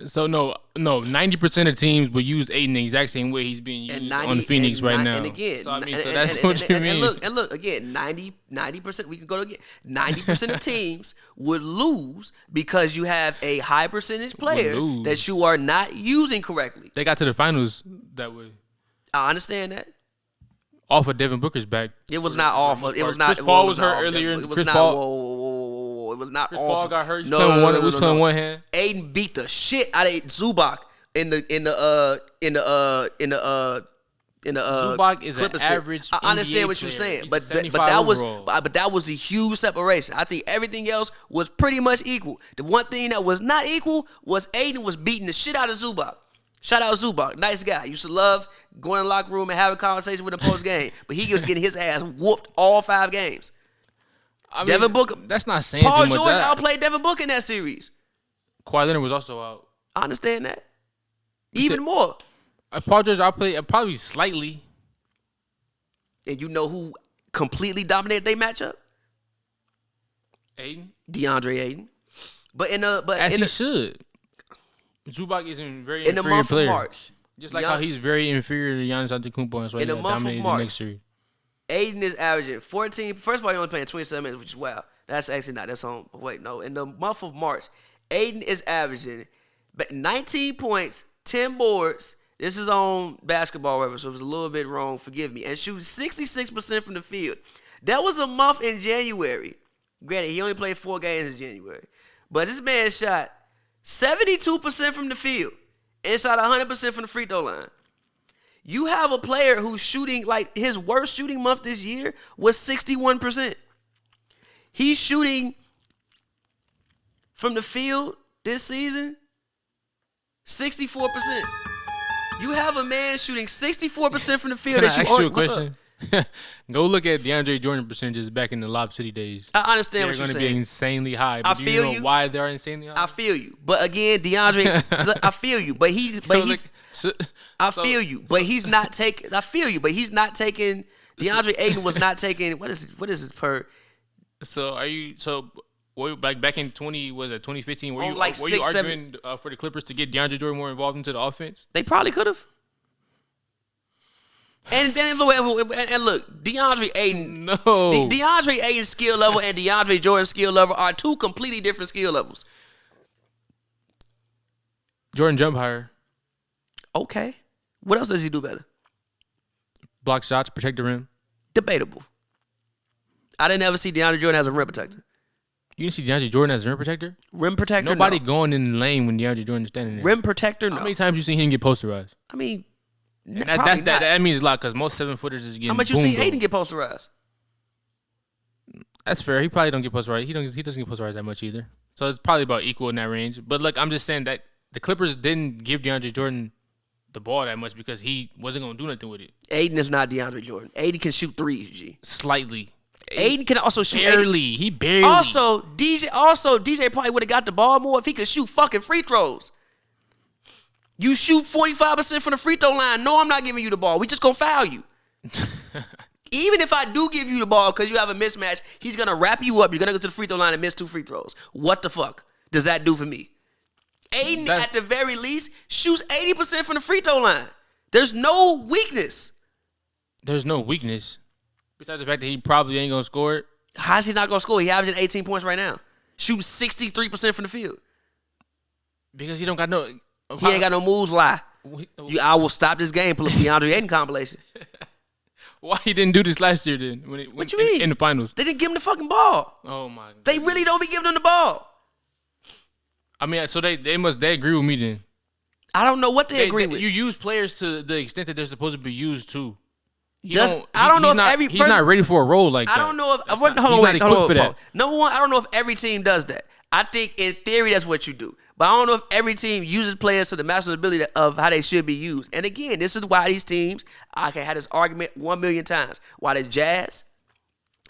So no, 90% of teams will use Ayton the exact same way he's being used on Phoenix right now. And again, so that's what you mean. And look again, 90%. We can go to again. 90% of teams would lose because you have a high percentage player that you are not using correctly. They got to the finals that way. I understand that. Off of Devin Booker's back. It was not off of. It was not. Chris Paul was hurt earlier. It was not. Whoa. It was not Chris off. Paul got hurt. He was playing one hand. Ayton beat the shit out of Zubac in the Zubac is an average. I understand what you're saying, but that was the huge separation. I think everything else was pretty much equal. The one thing that was not equal was Ayton was beating the shit out of Zubac. Shout out Zubac, nice guy. Used to love going in the locker room and having a conversation with him post game, but he was getting his ass whooped all 5 games. Devin Booker. That's not saying Paul too much. George outplayed Devin Booker in that series. Kawhi Leonard was also out. I understand that. Even more. Paul George outplayed probably slightly. And you know who completely dominated their matchup? Ayton. DeAndre Ayton. He should. Zubac is a very in the inferior month player. Of March. Just like how he's very inferior to Giannis Antetokounmpo, and so he dominated the next series. Ayton is averaging 14. First of all, he only playing 27 minutes, which is wild. That's actually not. That's on. Wait, no. In the month of March, Ayton is averaging 19 points, 10 boards. This is on Basketball Reference, so it was a little bit wrong. Forgive me. And shooting 66% from the field. That was a month in January. Granted, he only played 4 games in January. But this man shot 72% from the field and shot 100% from the free throw line. You have a player who's shooting, like, his worst shooting month this year was 61%. He's shooting from the field this season 64%. You have a man shooting 64% from the field. Can I ask you a question? Go look at DeAndre Jordan percentages back in the Lob City days. I understand what you're saying. They're going to be insanely high. But I do feel you know why they're insanely high? I feel you. But again, DeAndre, I feel you. But I feel you. But he's not taking. I feel you. But he's not taking. DeAndre Ayton was not taking. What is his per? So are you? So like back in 2015? Were you like were 6, you 7 arguing for the Clippers to get DeAndre Jordan more involved into the offense? They probably could have. And then look, DeAndre Ayton. No. DeAndre Ayton's skill level and DeAndre Jordan's skill level are two completely different skill levels. Jordan jump higher. Okay. What else does he do better? Block shots, protect the rim. Debatable. I didn't ever see DeAndre Jordan as a rim protector. You didn't see DeAndre Jordan as a rim protector? Rim protector, Nobody no. going in the lane when DeAndre Jordan's standing there. Rim protector, no. How many times you seen him get posterized? I mean, And that means a lot because most 7-footers is getting. How much you see Ayton get posterized? That's fair. He probably don't get posterized. He doesn't get posterized that much either. So it's probably about equal in that range. But look, I'm just saying that the Clippers didn't give DeAndre Jordan the ball that much because he wasn't gonna do nothing with it. Ayton is not DeAndre Jordan. Ayton can shoot threes, G. Slightly. Ayton can also shoot. Barely. He barely. Also, DJ probably would have got the ball more if he could shoot fucking free throws. You shoot 45% from the free throw line. No, I'm not giving you the ball. We just gonna foul you. Even if I do give you the ball because you have a mismatch, he's gonna wrap you up. You're gonna go to the free throw line and miss 2 free throws. What the fuck does that do for me? Ayton, at the very least, shoots 80% from the free throw line. There's no weakness. There's no weakness. Besides the fact that he probably ain't gonna score it. How's he not gonna score? He averaging 18 points right now. Shooting 63% from the field. Because he don't got no. He ain't got no moves. Lie. I will stop this game. Pull up the DeAndre Ayton compilation. Why he didn't do this last year then? What you mean? In the finals. They didn't give him the fucking ball. Oh my God. They really don't be giving him the ball. I mean, so they agree with me then. I don't know what they agree with. You use players to the extent that they're supposed to be used to. He's not ready for a role like that. I don't know if he's not equipped for that. Number one, I don't know if every team does that. I think in theory that's what you do. But I don't know if every team uses players to the master's ability of how they should be used. And again, this is why these teams, I can have this argument 1 million times. Why the Jazz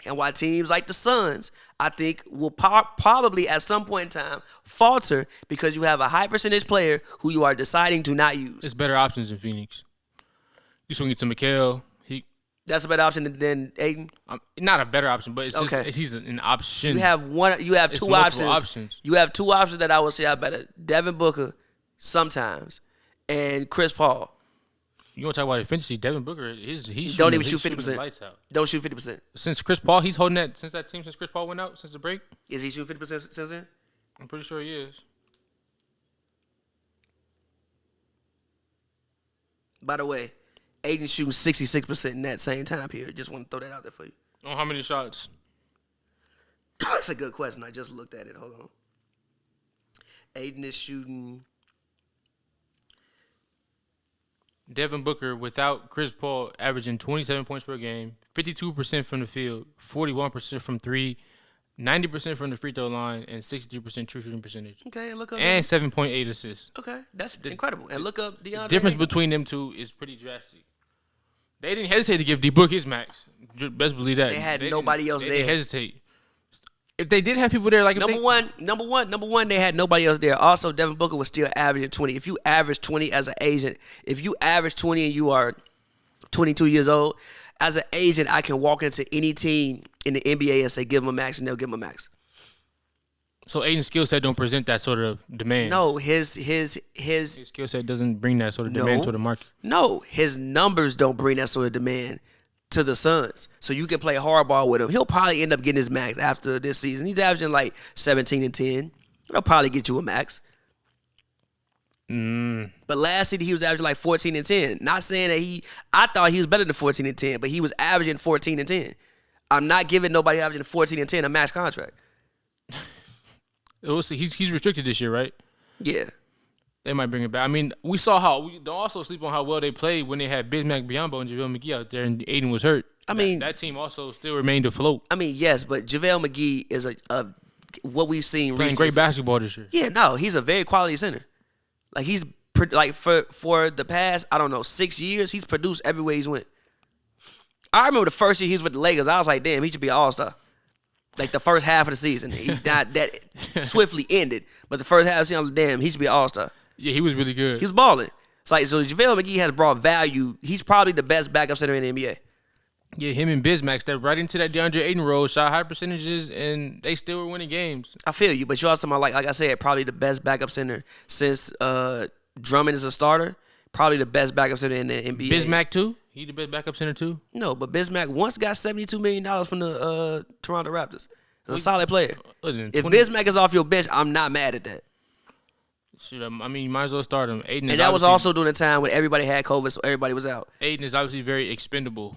and why teams like the Suns, I think, will probably at some point in time falter because you have a high percentage player who you are deciding to not use. It's better options in Phoenix. You swing it to Mikal. That's a better option than Ayton? Not a better option, but it's just he's an option. You have two options. You have 2 options that I would say are better. Devin Booker sometimes and Chris Paul. You want to talk about efficiency? Devin Booker, he's don't even shoot 50%. Lights out. Don't shoot 50%. Since Chris Paul, he's holding that since Chris Paul went out since the break. Is he shooting 50% since then? I'm pretty sure he is. By the way, Ayton shooting 66% in that same time period. Just want to throw that out there for you. On how many shots? That's a good question. I just looked at it. Hold on. Ayton is shooting. Devin Booker without Chris Paul averaging 27 points per game, 52% from the field, 41% from 3, 90% from the free throw line, and 63% true shooting percentage. Okay, and look up. And 7.8 assists. Okay, that's incredible. And look up Deandre. The difference between them two is pretty drastic. They didn't hesitate to give D-Book his max. Best believe that. They had nobody else there. They didn't hesitate. If they did have people there, like number one, they had nobody else there. Also, Devin Booker was still averaging 20. If you average 20 as an agent, if you average 20 and you are 22 years old, as an agent, I can walk into any team in the NBA and say, give them a max, and they'll give them a max. So Ayton's skill set don't present that sort of demand. No, his skill set doesn't bring that sort of demand to the market. No, his numbers don't bring that sort of demand. to the Suns. So you can play hardball with him. He'll probably end up getting his max after this season. He's averaging like 17 and 10. He'll probably get you a max. But last season he was averaging like 14 and 10. Not saying that I thought he was better than 14 and 10, but he was averaging 14 and 10. I'm not giving nobody averaging 14 and 10 a max contract. We'll see. He's restricted this year, right? Yeah. They might bring it back. I mean, we saw we don't also sleep on how well they played when they had Bismack Biyombo and JaVale McGee out there, and Ayton was hurt. I mean, that team also still remained afloat. I mean, yes, but JaVale McGee is a what we've seen playing recently. Great basketball this year. Yeah, no, he's a very quality center. Like he's like for the past 6 years, he's produced everywhere he's went. I remember the first year he was with the Lakers. I was like, damn, he should be an all-star. Like the first half of the season, that swiftly ended. But the first half of the season, I was like, damn, he should be an all-star. Yeah, he was really good. He was balling. It's like so JaVale McGee has brought value. He's probably the best backup center in the NBA. Yeah, him and Bismack stepped right into that DeAndre Ayton role, shot high percentages, and they still were winning games. I feel you, but you also like I said, probably the best backup center since Drummond is a starter. Probably the best backup center in the NBA. Bismack too? He the best backup center too? No, but Bismack once got $72 million from the Toronto Raptors. He's a solid player. If Bismack is off your bench, I'm not mad at that. Shoot, I mean, you might as well start him. And that was also during the time when everybody had COVID, so everybody was out. Ayton is obviously very expendable.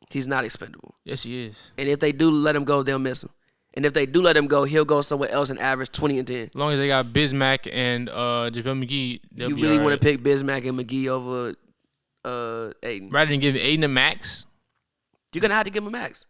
He's not expendable. Yes, he is. And if they do let him go, they'll miss him. And if they do let him go, he'll go somewhere else and average 20 and 10. As long as they got Bismack and JaVale McGee, they'll you be really all want right. to pick Bismack and McGee over Ayton. Rather than giving Ayton a max? You're going to have to give him a max.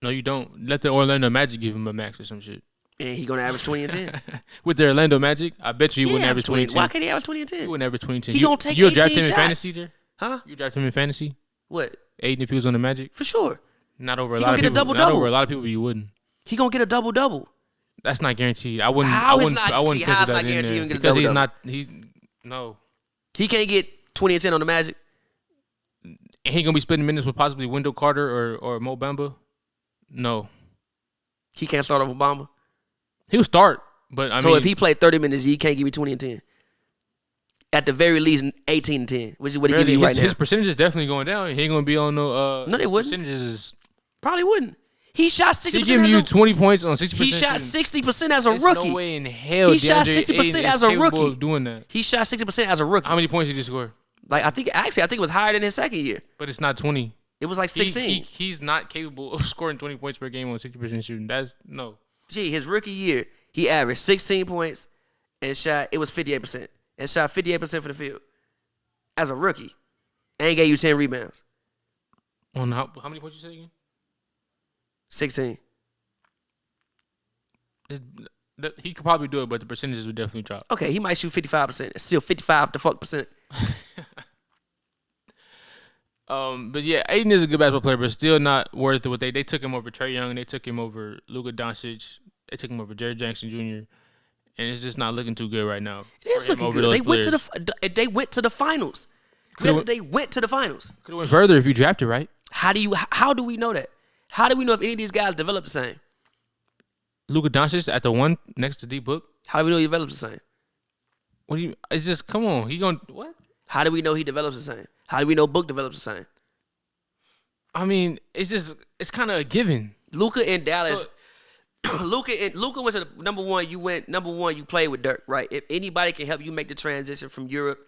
No, you don't. Let the Orlando Magic give him a max or some shit. And he's going to average 20 and 10. With the Orlando Magic, I bet you he wouldn't average 20 and 10. Why can't he average 20 and 10? He wouldn't average 20 and 10. He going to take 18 You'll draft him shots. in fantasy there? Huh? You draft him in fantasy? What? Ayton if he was on the Magic? For sure. Not over a He lot gonna of get a people. double-double. Not over a lot of people, you wouldn't. He going to get a double-double. That's not guaranteed. I wouldn't. How I is wouldn't. not- I wouldn't see, put how is that not in guaranteed there he can get a because he's double-double? not. No. He can't get 20 and 10 on the Magic. And he gonna be splitting minutes with possibly Wendell Carter or Mo Bamba. No, He can't start over Obama. he'll start. But I So mean, if he played 30 minutes, he can't give me 20 and 10. At the very least, 18 and 10, which is what he really, giving you right his now. percentage is definitely going down. He ain't gonna be on no. No, they wouldn't. Percentages is. Probably wouldn't. He shot 60%. He giving you 20 points on 60%. He shot 60% as a There's rookie. no way in hell. He shot DeAndre 60% Ayton as is a capable rookie. of doing that. He shot 60% as a rookie. How many points did he score? Like I think it was higher than his second year. But it's not 20. It was like 16. He's not capable of scoring 20 points per game on 60% shooting. That's no. Gee, his rookie year, he averaged 16 points and shot. It was 58% and shot 58% for the field as a rookie, and gave you 10 rebounds. On how many points you say again? 16. He could probably do it, but the percentages would definitely drop. Okay, he might shoot 55%. It's still 55%. But yeah, Ayton is a good basketball player, but still not worth it. What they took him over Trae Young, they took him over Luka Doncic, they took him over Jared Jackson Jr., and it's just not looking too good right now. It is looking good. They went to the finals. They went to the finals. Could have went further if you drafted right. How do we know that? How do we know if any of these guys develop the same? Luka Doncic at the one next to D Book. How do we know he develops the same? What do you? It's just come on. He gonna what? How do we know he develops the same? How do we know Book develops the same? I mean, it's kind of a given. Luka in Dallas. Luka went to the number one. You played with Dirk, right? If anybody can help you make the transition from Europe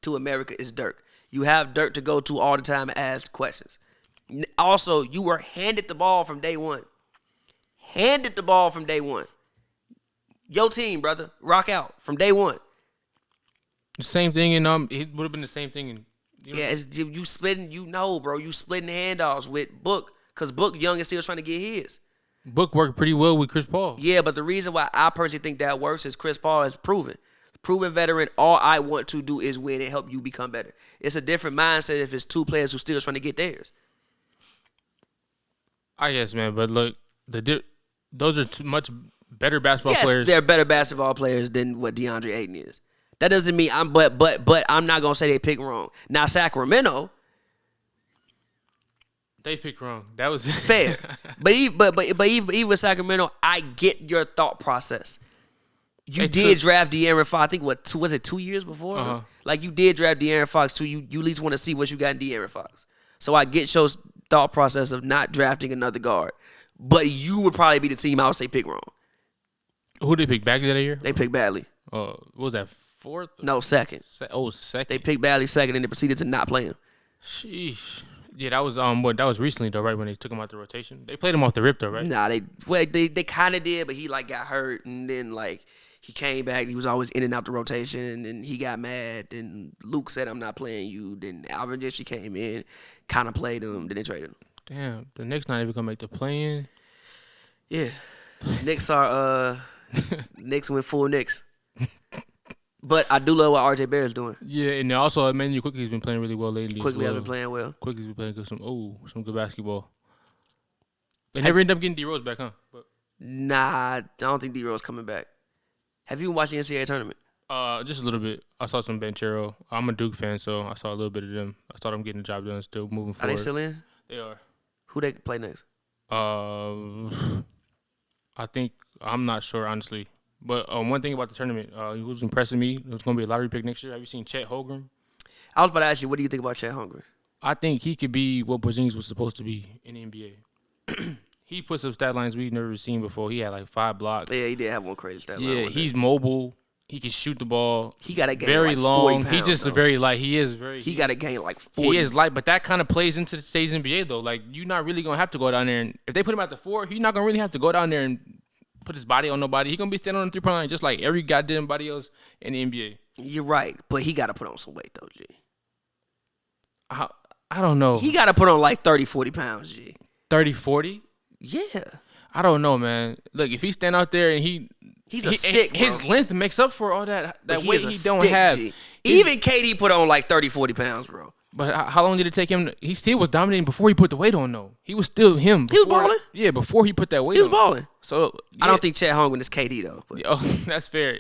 to America, it's Dirk. You have Dirk to go to all the time and ask questions. Also, you were handed the ball from day one. Handed the ball from day one. Your team, brother, rock out from day one. The same thing in it would have been the same thing in. You splitting, bro. You splitting handoffs with Book because Book young and still trying to get his. Book worked pretty well with Chris Paul. Yeah, but the reason why I personally think that works is Chris Paul has proven veteran. All I want to do is win and help you become better. It's a different mindset if it's two players who still trying to get theirs. I guess, man, but look, those are two much better basketball players. They're better basketball players than what DeAndre Ayton is. That doesn't mean but I'm not gonna say they pick wrong. Now Sacramento, they picked wrong. That was fair, but even with Sacramento, I get your thought process. You did draft De'Aaron Fox. I think was it 2 years before? Uh-huh. Like you did draft De'Aaron Fox too. You at least want to see what you got in De'Aaron Fox. So I get thought process of not drafting another guard. But you would probably be the team I would say pick wrong. Who did they pick Bagley that year? They picked badly. What was that, fourth? No, second. Second. They picked badly second, and they proceeded to not play him. Sheesh. Yeah, that was recently though, right when they took him out the rotation. They played him off the rip though, right? Nah, they kind of did, but he like got hurt, and then like he came back. He was always in and out the rotation, and he got mad. Then Luke said, "I'm not playing you." Then Alvin Gentry came in, kind of played him, then they traded him. Damn, the Knicks not even gonna make the play-in. Yeah, Knicks are Knicks went full Knicks. But I do love what RJ Barrett's doing. Yeah, and also Emmanuel Quickly's been playing really well lately. Quickly as has well. been playing well. Quickly's been playing some good basketball. They never end up getting D Rose back, huh? But, Nah, I don't think D Rose coming back. Have you been watching the NCAA tournament? just a little bit. I saw some Banchero. I'm a Duke fan, so I saw a little bit of them. I saw them getting the job done, still moving forward. Are they still in? They are. Who they play next? I think I'm not sure honestly, but one thing about the tournament, who's impressing me, it was going to be a lottery pick next year. Have you seen Chet Holmgren? I was about to ask you, what do you think about Chet Holmgren? I think he could be what Porzingis was supposed to be in the NBA. He put some stat lines we've never seen before. He had like 5 blocks. Yeah, he did have one crazy stat line. Yeah, he's mobile. He can shoot the ball. He got to gain very like long. 40 pounds, He just though. a very light. He is very. He got to gain like 40. He is light, but that kind of plays into the today's NBA though. Like you're not really gonna have to go down there, and if they put him at the 4, he's not gonna really have to go down there and put his body on nobody. He's gonna be standing on the 3-point line just like every goddamn body else in the NBA. You're right, but he got to put on some weight though, G. I don't know. He got to put on like 30, 40 pounds, G. 30, 40? Yeah. I don't know, man. Look, if he stand out there and he's a stick, bro. His length makes up for all that But weight he don't stick, have. G. Even KD put on like 30, 40 pounds, bro. But how long did it take him? He still was dominating before he put the weight on, though. He was still him. He was balling? Yeah, before he put that weight on. He was balling. So I don't think Chet Holmgren is KD though. But. Oh, that's fair.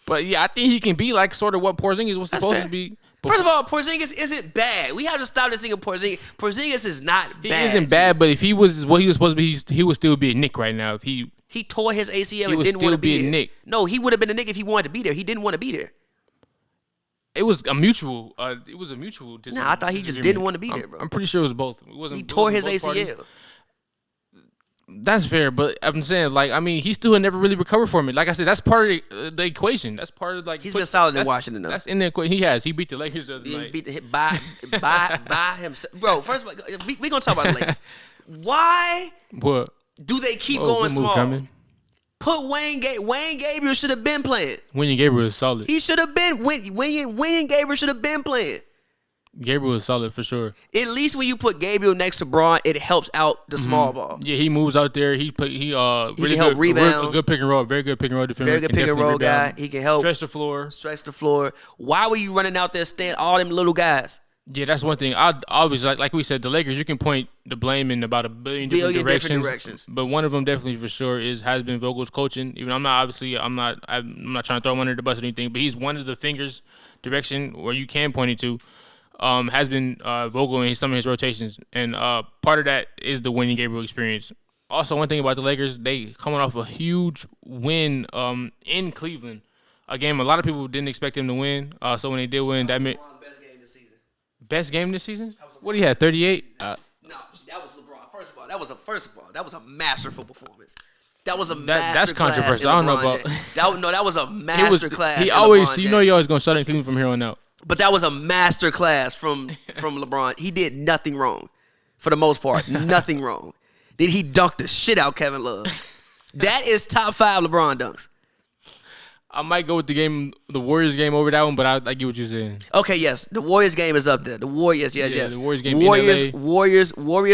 But yeah, I think he can be like sort of what Porzingis was supposed to be. First of all, Porzingis isn't bad. We have to stop this thing of Porzingis. Porzingis is not He bad. isn't bad, but if he was what he was supposed to be, he would still be a Knick right now. If he tore his ACL and would didn't want to still be be a there. Knick. No, he would have been a Knick if he wanted to be there. He didn't want to be there. It was a mutual. It was a mutual. Nah, I thought he just didn't want to be there, bro. I'm pretty sure it was both. It wasn't. He tore it his wasn't both ACL. parties. That's fair, but I'm saying, like, I mean, he still never really recovered from it. Like I said, that's part of the equation. That's part of like. He's been solid in Washington, though. That's in the equation. He has. He beat the Lakers the other He night. beat the hit by himself, bro. First of all, we gonna talk about the Lakers. Why What? do they keep Oh, going good move, small? Drummond. Put Wayne Gabriel should have been playing. William Gabriel is solid. He should have been. Wayne Gabriel should have been playing. Gabriel is solid for sure. At least when you put Gabriel next to Braun, it helps out the small ball. Yeah, he moves out there. He really can help rebound. Good pick and roll. Very good pick and roll defender. Very good Can pick and definitely roll guy. rebound. He can help Stretch the floor. stretch the floor. Why were you running out there stand all them little guys? Yeah, that's one thing. I always like we said, the Lakers. You can point the blame in about a billion different directions. But one of them definitely for sure has been Vogel's coaching. Even I'm not trying to throw him under the bus or anything, but he's one of the fingers direction where you can point it to. Has been Vogel in some of his rotations, and part of that is the winning Gabriel experience. Also, one thing about the Lakers, they coming off a huge win in Cleveland, a game a lot of people didn't expect them to win. So when they did win, that meant best game this season. What he had 38. No, that was LeBron. First of all, that was a masterful performance. That was a That's masterclass. controversial. I don't know about that was a masterclass. He in always, LeBron you James. know, he always gonna shut in Cleveland from here on out. But that was a masterclass from LeBron. He did nothing wrong, for the most part. Nothing wrong. Did he dunk the shit out Kevin Love? That is top 5 LeBron dunks. I might go with the Warriors game over that one, but I get what you're saying. Okay, yes, the Warriors game is up there. The Warriors, yes. The Warriors game in LA. Warriors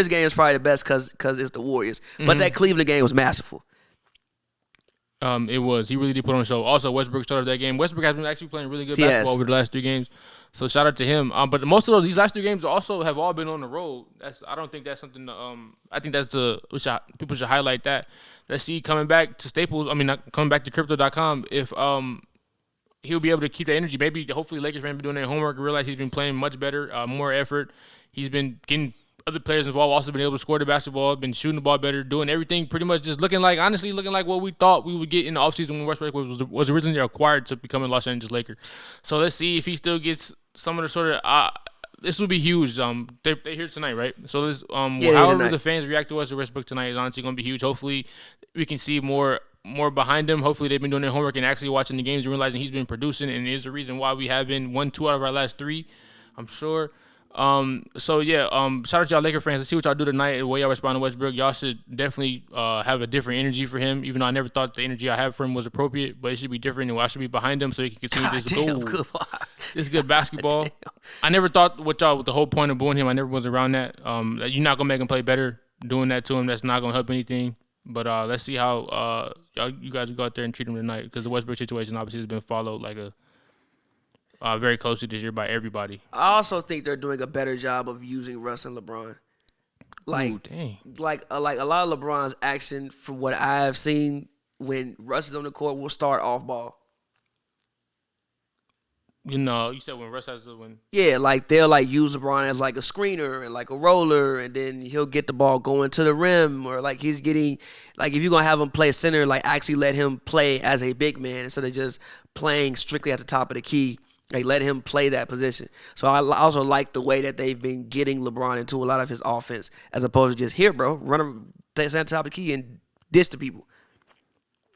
game is probably the best because it's the Warriors. But that Cleveland game was masterful. It was. He really did put on a show. Also, Westbrook started that game. Westbrook has been actually playing really good basketball over the last 3 games. So shout out to him. But most of these last 3 games also have all been on the road. I don't think that's something. I think that's people should highlight that. Let's see coming back to Staples. I mean, not coming back to Crypto.com. If he'll be able to keep that energy. Maybe hopefully Lakers fans been doing their homework and realize he's been playing much better, more effort. He's been getting other players involved, also been able to score the basketball, been shooting the ball better, doing everything pretty much just looking like what we thought we would get in the offseason when Westbrook was originally acquired to become a Los Angeles Laker. So let's see if he still gets some of the sort of this will be huge. They're here tonight, right? So this Yeah, however tonight. the fans react to us at Westbrook tonight is honestly going to be huge. Hopefully, we can see more behind them. Hopefully, they've been doing their homework and actually watching the games and realizing he's been producing, and is the reason why we have been 1-2 out of our last 3. I'm sure. So yeah, shout out to y'all Laker fans. Let's see what y'all do tonight. The way y'all respond to Westbrook, y'all should definitely have a different energy for him. Even though I never thought the energy I have for him was appropriate, but it should be different, and I should be behind him so he can continue this good basketball. I never thought with the whole point of booing him, I never was around that. You're not gonna make him play better doing that to him. That's not gonna help anything. But let's see how you guys go out there and treat him tonight, because the Westbrook situation obviously has been followed like very closely this year by everybody. I also think they're doing a better job of using Russ and LeBron. Like a lot of LeBron's action, from what I have seen, when Russ is on the court, will start off ball. You said when Russ has to win. Yeah, like they'll like use LeBron as like a screener and like a roller, and then he'll get the ball going to the rim, or like he's getting, like if you're gonna have him play center, like actually let him play as a big man instead of just playing strictly at the top of the key. Like, let him play that position. So I also like the way that they've been getting LeBron into a lot of his offense, as opposed to just, here, bro, run him, stand at the top of the key and dish to people.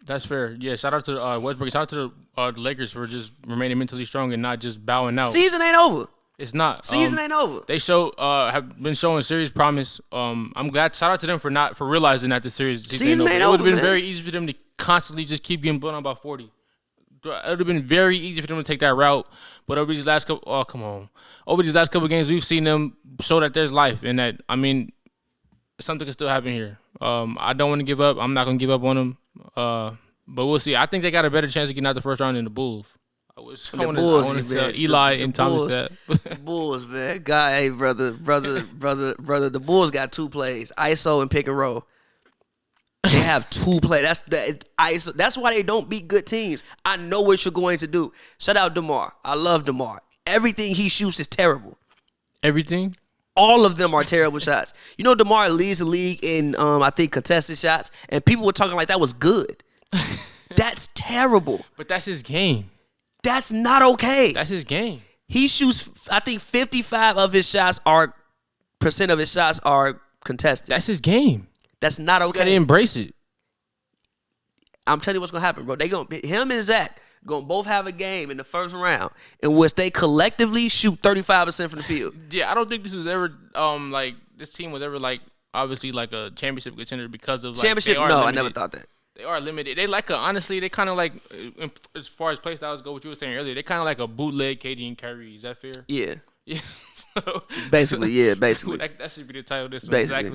That's fair. Yeah, shout out to Westbrook. Shout out to the Lakers for just remaining mentally strong and not just bowing out. Season ain't over. It's not. Season ain't over. They have been showing serious promise. I'm glad. Shout out to them for realizing that the series season ain't over. It would have been very easy for them to constantly just keep getting blown out by 40. It would have been very easy for them to take that route, but over these last couple of games, we've seen them show that there's life, and that, I mean, something can still happen here. I don't want to give up. I'm not going to give up on them, but we'll see. I think they got a better chance of getting out the first round than the Bulls. I want to tell Eli and Thomas that. The Bulls, man. God, hey, brother, the Bulls got 2 plays, ISO and pick and roll. They have 2 plays. That's why they don't beat good teams. I know what you're going to do. Shout out Demar. I love Demar. Everything he shoots is terrible. Everything? All of them are terrible shots. You know, DeMar leads the league in, I think, contested shots, and people were talking like that was good. That's terrible. But that's his game. That's not okay. That's his game. He shoots, I think, 55% of his shots are contested. That's his game. That's not okay. You gotta embrace it. I'm telling you what's gonna happen, bro. Him and Zach gonna both have a game in the first round in which they collectively shoot 35% from the field. Yeah, I don't think this was ever this team was ever obviously a championship contender because of championship. No, limited. I never thought that. They are limited. They honestly, they kind of as far as play styles go, what you were saying earlier, they kind of like a bootleg KD and Kyrie. Is that fair? Yeah. Yeah. Basically. That should be the title of this one. Basically.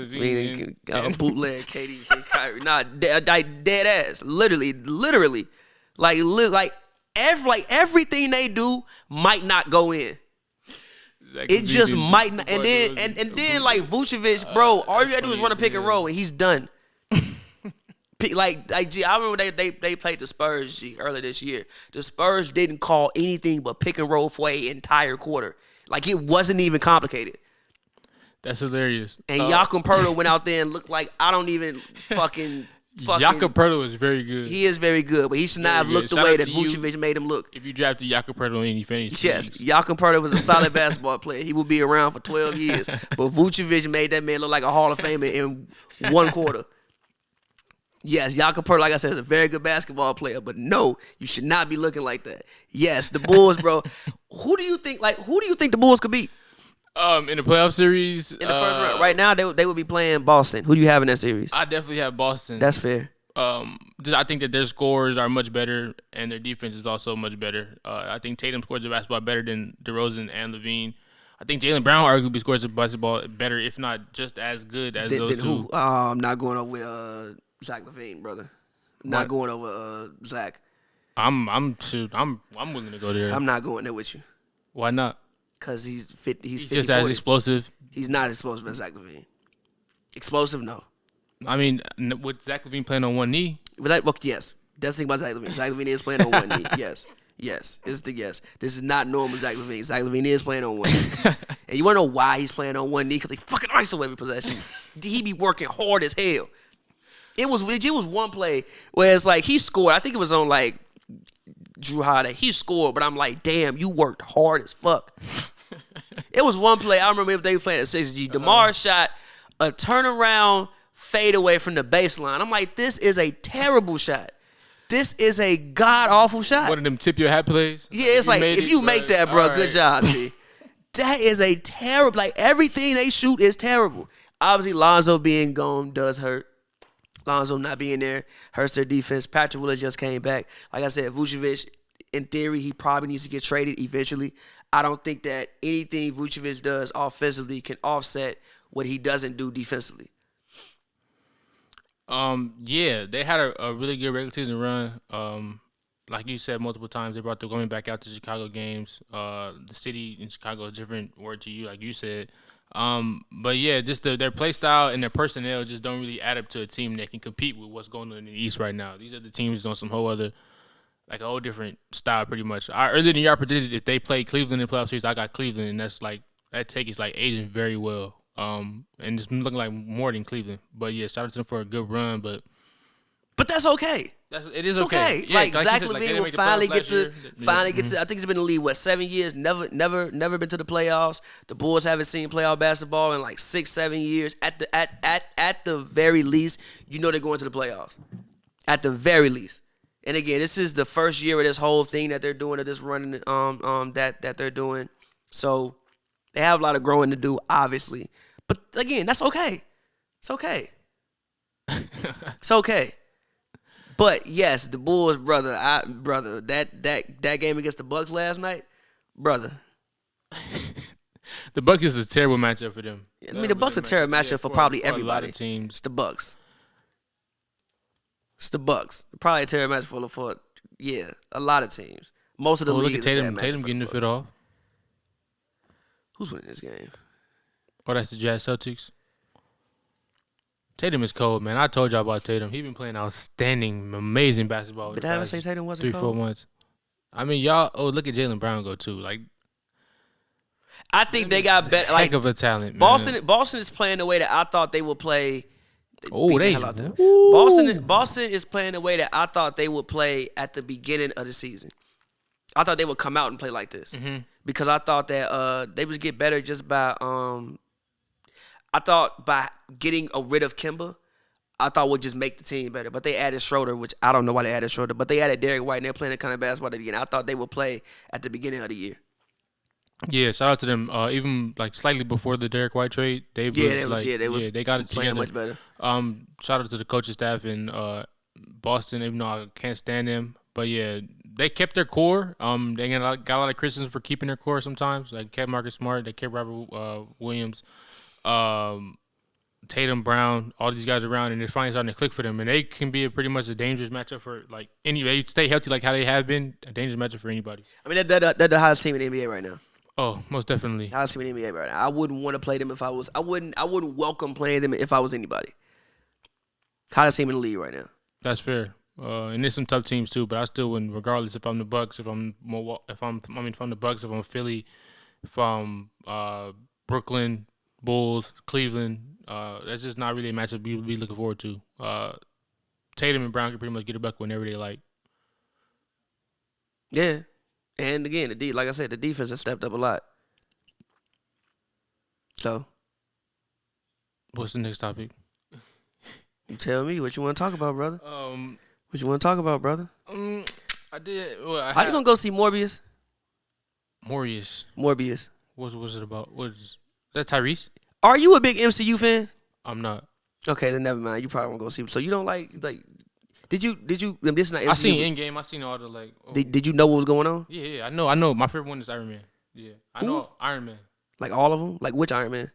Bootleg KD and Kyrie. Nah, dead ass. Literally. Like everything they do might not go in. It just might not. And then like Vucevic, bro, all you gotta do is run a pick and roll and he's done. I remember they played the Spurs earlier this year. The Spurs didn't call anything but pick and roll for an entire quarter. Like, it wasn't even complicated. That's hilarious. And Jakob Poeltl went out there and looked like I don't even fucking. Jakob Poeltl is very good. He is very good, but he should not have looked the way that Vucevic made him look. If you drafted Jakob Poeltl in any fantasy yes, Jakob Poeltl was a solid basketball player. He would be around for 12 years. But Vucevic made that man look like a Hall of Famer in 1 quarter. Yes, Jakob Poeltl, like I said, is a very good basketball player, but no, you should not be looking like that. Yes, the Bulls, bro. Who do you think the Bulls could beat? In the playoff series, in the first round, right now they would be playing Boston. Who do you have in that series? I definitely have Boston. That's fair. I think that their scores are much better and their defense is also much better. I think Tatum scores the basketball better than DeRozan and Levine. I think Jaylen Brown arguably scores the basketball better, if not just as good as those two. Who? I'm not going over with Zach LaVine, brother. Not going over Zach. I'm willing to go there. I'm not going there with you. Why not? Because he's 50. He's just as explosive. He's not explosive as Zach LaVine. Explosive, no. I mean, with Zach LaVine playing on one knee. Yes. That's the thing about Zach LaVine. Zach LaVine is playing on one knee. Yes. It's the yes. This is not normal Zach LaVine. Zach LaVine is playing on one knee. And you want to know why he's playing on one knee? Because they fucking ISO every possession. He be working hard as hell. It was one play where it's like he scored. I think it was on Drew Holiday. He scored, but I'm like, damn, you worked hard as fuck. It was one play. I remember if they were playing at 6G. Demar shot a turnaround fade away from the baseline. I'm like, this is a terrible shot. This is a god-awful shot. One of them tip your hat plays? Yeah, it's like, if you make that, bro, good job, G. That is a terrible, like, everything they shoot is terrible. Obviously, Lonzo being gone does hurt. Lonzo not being there hurts their defense. Patrick Willis just came back. Like I said, Vucevic, in theory, he probably needs to get traded eventually. I don't think that anything Vucevic does offensively can offset what he doesn't do defensively. Yeah, they had a really good regular season run. Like you said multiple times, they brought the women back out to Chicago games. The city in Chicago is a different word to you, like you said. But yeah, just their play style and their personnel just don't really add up to a team that can compete with what's going on in the East right now. These are the teams on some whole other, like a whole different style pretty much. Earlier in the year I predicted if they play Cleveland in the playoff series, I got Cleveland, and that's like, that take is like aging very well. And it's looking like more than Cleveland. But yeah, shout out to them for a good run, but that's okay. It is it's okay. Yeah, like Zach said, LaVine will finally get to I think he's been in the league 7 years. Never been to the playoffs. The Bulls haven't seen playoff basketball in like 6-7 years. At the very least, you know they're going to the playoffs. At the very least. And again, this is the first year of this whole thing that they're doing, of this running that they're doing. So they have a lot of growing to do, obviously. But again, that's okay. It's okay. It's okay. But yes, the Bulls, brother, that game against the Bucks last night, brother. The Bucks is a terrible matchup for them. I mean, the Bucks are a terrible matchup for probably everybody. A lot of teams. It's the Bucks. It's the Bucks. Probably a terrible matchup for a lot of teams. Most of the league. Look at Tatum. Tatum getting the fit off. Who's winning this game? Oh, that's the Jazz Celtics. Tatum is cold, man. I told y'all about Tatum. He been playing outstanding, amazing basketball. Did I ever say Tatum wasn't 3-4 cold? months. I mean, y'all. Oh, look at Jaylen Brown go too. Like, I think they got better. Like, heck of a talent, man. Boston is playing the way that I thought they would play. Boston is playing the way that I thought they would play at the beginning of the season. I thought they would come out and play like this because I thought that they would get better just by I thought by getting rid of Kemba, I thought would just make the team better. But they added Schroeder, which I don't know why they added Schroeder, but they added Derek White, and they're playing the kind of basketball again. I thought they would play at the beginning of the year. Yeah, shout out to them. Even like slightly before the Derek White trade, they got it playing together. Much better. Shout out to the coaching staff in Boston, even though I can't stand them. But yeah, they kept their core. They got a lot of criticism for keeping their core sometimes. Like kept Marcus Smart, they kept Robert Williams. Tatum, Brown, all these guys around, and they're finally starting to click for them. And they can be pretty much a dangerous matchup for like any. They stay healthy like how they have been. A dangerous matchup for anybody. I mean, they're the hottest team in the NBA right now. Oh, most definitely. Hottest team in the NBA right now. I wouldn't want to play them if I was. I wouldn't welcome playing them if I was anybody. Hottest team in the league right now. That's fair. And there's some tough teams too, but I still wouldn't, regardless if I'm the Bucks, if I'm the Bucks, if I'm Philly, if I'm Brooklyn, Bulls, Cleveland. That's just not really a matchup we would be looking forward to. Tatum and Brown can pretty much get a buck whenever they like. Yeah. And again, like I said, the defense has stepped up a lot. So, what's the next topic? You tell me what you want to talk about, brother. What you want to talk about, brother? I did. Well, How you gonna go see Morbius? Morbius. What's it about? What's that? Tyrese? Are you a big MCU fan? I'm not. Okay, then never mind. You probably won't go see. So you don't like? Did you? This is not MCU. I seen Endgame. I seen all the like. Oh. Did you know what was going on? Yeah. I know. My favorite one is Iron Man. Yeah, I know Iron Man. Like all of them? Like which Iron Man?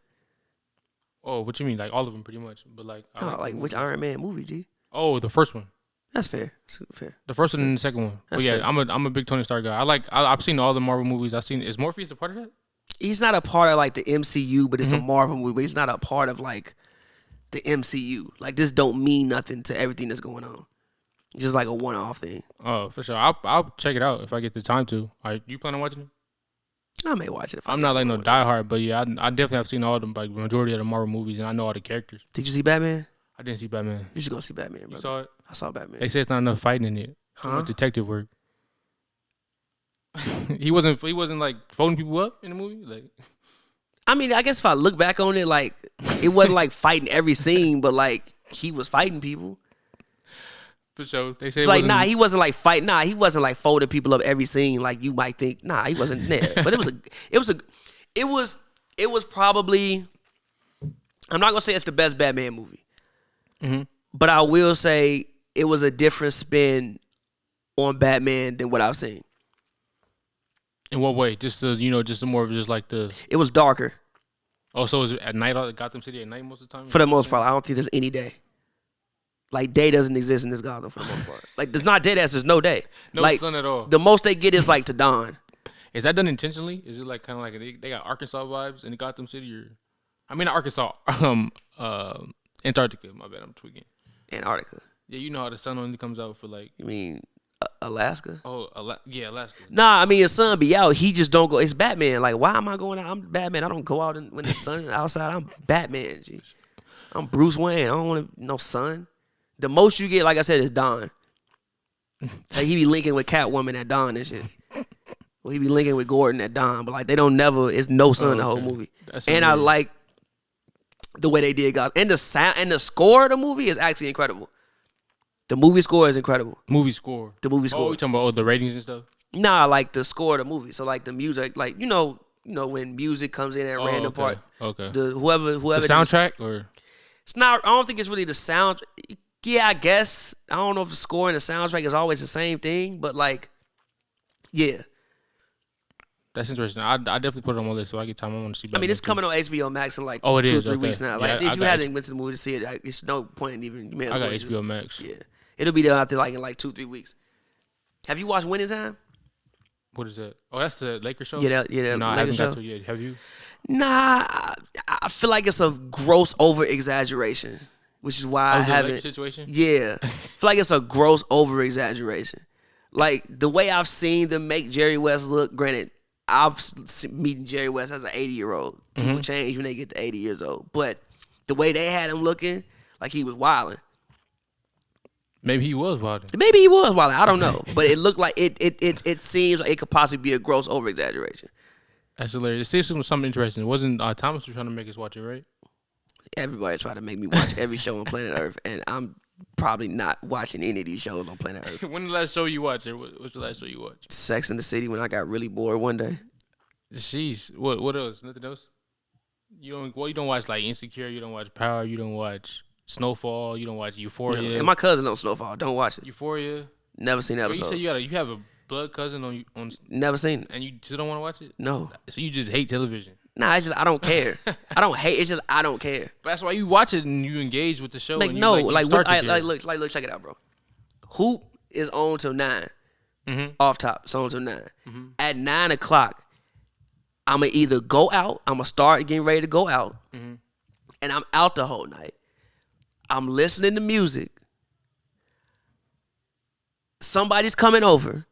Oh, what you mean? Like all of them, pretty much. But like, like which Iron Man movie, G? Oh, the first one. That's fair. Super fair. The first one and the second one. But yeah, fair. I'm a big Tony Stark guy. I've seen all the Marvel movies. Is Morpheus a part of that? He's not a part of like the MCU, but it's a Marvel movie. But he's not a part of like the MCU. Like this don't mean nothing to everything that's going on. It's just like a one-off thing. Oh, for sure. I'll check it out if I get the time to. You plan on watching it? I may watch it. I'm not like no diehard, but yeah, I definitely have seen all them, like majority of the Marvel movies, and I know all the characters. Did you see Batman? I didn't see Batman. You should go see Batman, bro. You saw it? I saw Batman. They say it's not enough fighting in it. Huh? Detective work. he wasn't like folding people up in the movie. Like I mean, I guess if I look back on it, like it wasn't like fighting every scene, but like he was fighting people. For sure. They say Like, he wasn't like fighting. Nah, he wasn't like folding people up every scene like you might think. Nah, he wasn't there. But it was probably. I'm not gonna say it's the best Batman movie, but I will say it was a different spin on Batman than what I've seen. In what way? Just just more of just like the. It was darker. Oh, so is it at night? Gotham City at night most of the time? For the most part, I don't think there's any day. Like, day doesn't exist in this Gotham for the most part. Like, there's not day, there's no day. No like, sun at all. The most they get is like to dawn. Is that done intentionally? Is it like kind of like they got Arkansas vibes in Gotham City, or I mean Arkansas, Antarctica. My bad, I'm tweaking. Antarctica. Yeah, you know how the sun only comes out for like. You mean Alaska? Oh, yeah, Alaska. Nah, I mean the sun be out. He just don't go. It's Batman. Like, why am I going out? I'm Batman. I don't go out when the sun is outside. I'm Batman. G. I'm Bruce Wayne. I don't want no sun. The most you get, like I said, is dawn. Like he be linking with Catwoman at dawn and shit. Well, he be linking with Gordon at dawn, but like they don't never. It's no sun the whole movie. And I like the way they did God. And the sound and the score of the movie is actually incredible. The movie score is incredible. Movie score. The movie score. Oh, you talking about the ratings and stuff? Nah, like the score of the movie. So like the music, like you know when music comes in at random part. Okay. Whoever. The soundtrack or. It's not. I don't think it's really the sound. Yeah, I guess. I don't know if the score and the soundtrack is always the same thing, but like, yeah. That's interesting. I definitely put it on my list so I get time. I want to see. I mean, it's coming on HBO Max in like 2 or 3 weeks now. Like, if you haven't went to the movie to see it, like, it's no point in even. I got HBO Max. Yeah, it'll be there out there like in like 2-3 weeks. Have you watched Winning Time? What is that? Oh, that's the Lakers show. Yeah, No, I haven't got to it yet. Have you? Nah, I feel like it's a gross over exaggeration, which is why I haven't. Situation? Yeah, I feel like it's a gross over exaggeration. Like the way I've seen them make Jerry West look. Granted, I've meeting Jerry West as an 80-year-old. People change when they get to 80 years old, but the way they had him looking, like he was wilding. Maybe he was wilding. Maybe he was wilding. I don't know, but it looked like it seems like it could possibly be a gross over exaggeration. That's hilarious. It seems something interesting. Wasn't Thomas was trying to make us watch it, right? Everybody tried to make me watch every show on planet Earth, and I'm probably not watching any of these shows on planet Earth. When the last show you watched? What's the last show you watched? Sex and the City when I got really bored one day. Jeez. What else? Nothing else? You don't watch like Insecure, you don't watch Power, you don't watch Snowfall, you don't watch Euphoria. No. And my cousin knows Snowfall. Don't watch it. Euphoria? Never seen that episode. You say you have a blood cousin on Never seen it. And you still don't want to watch it? No. So you just hate television? Nah, it's just I don't care. I don't hate. It's just I don't care. But that's why you watch it and you engage with the show. Like and no, you, look, check it out, bro. Hoop is on till 9. Off top, it's on till 9. At 9 o'clock, I'ma either go out. I'ma start getting ready to go out, and I'm out the whole night. I'm listening to music. Somebody's coming over,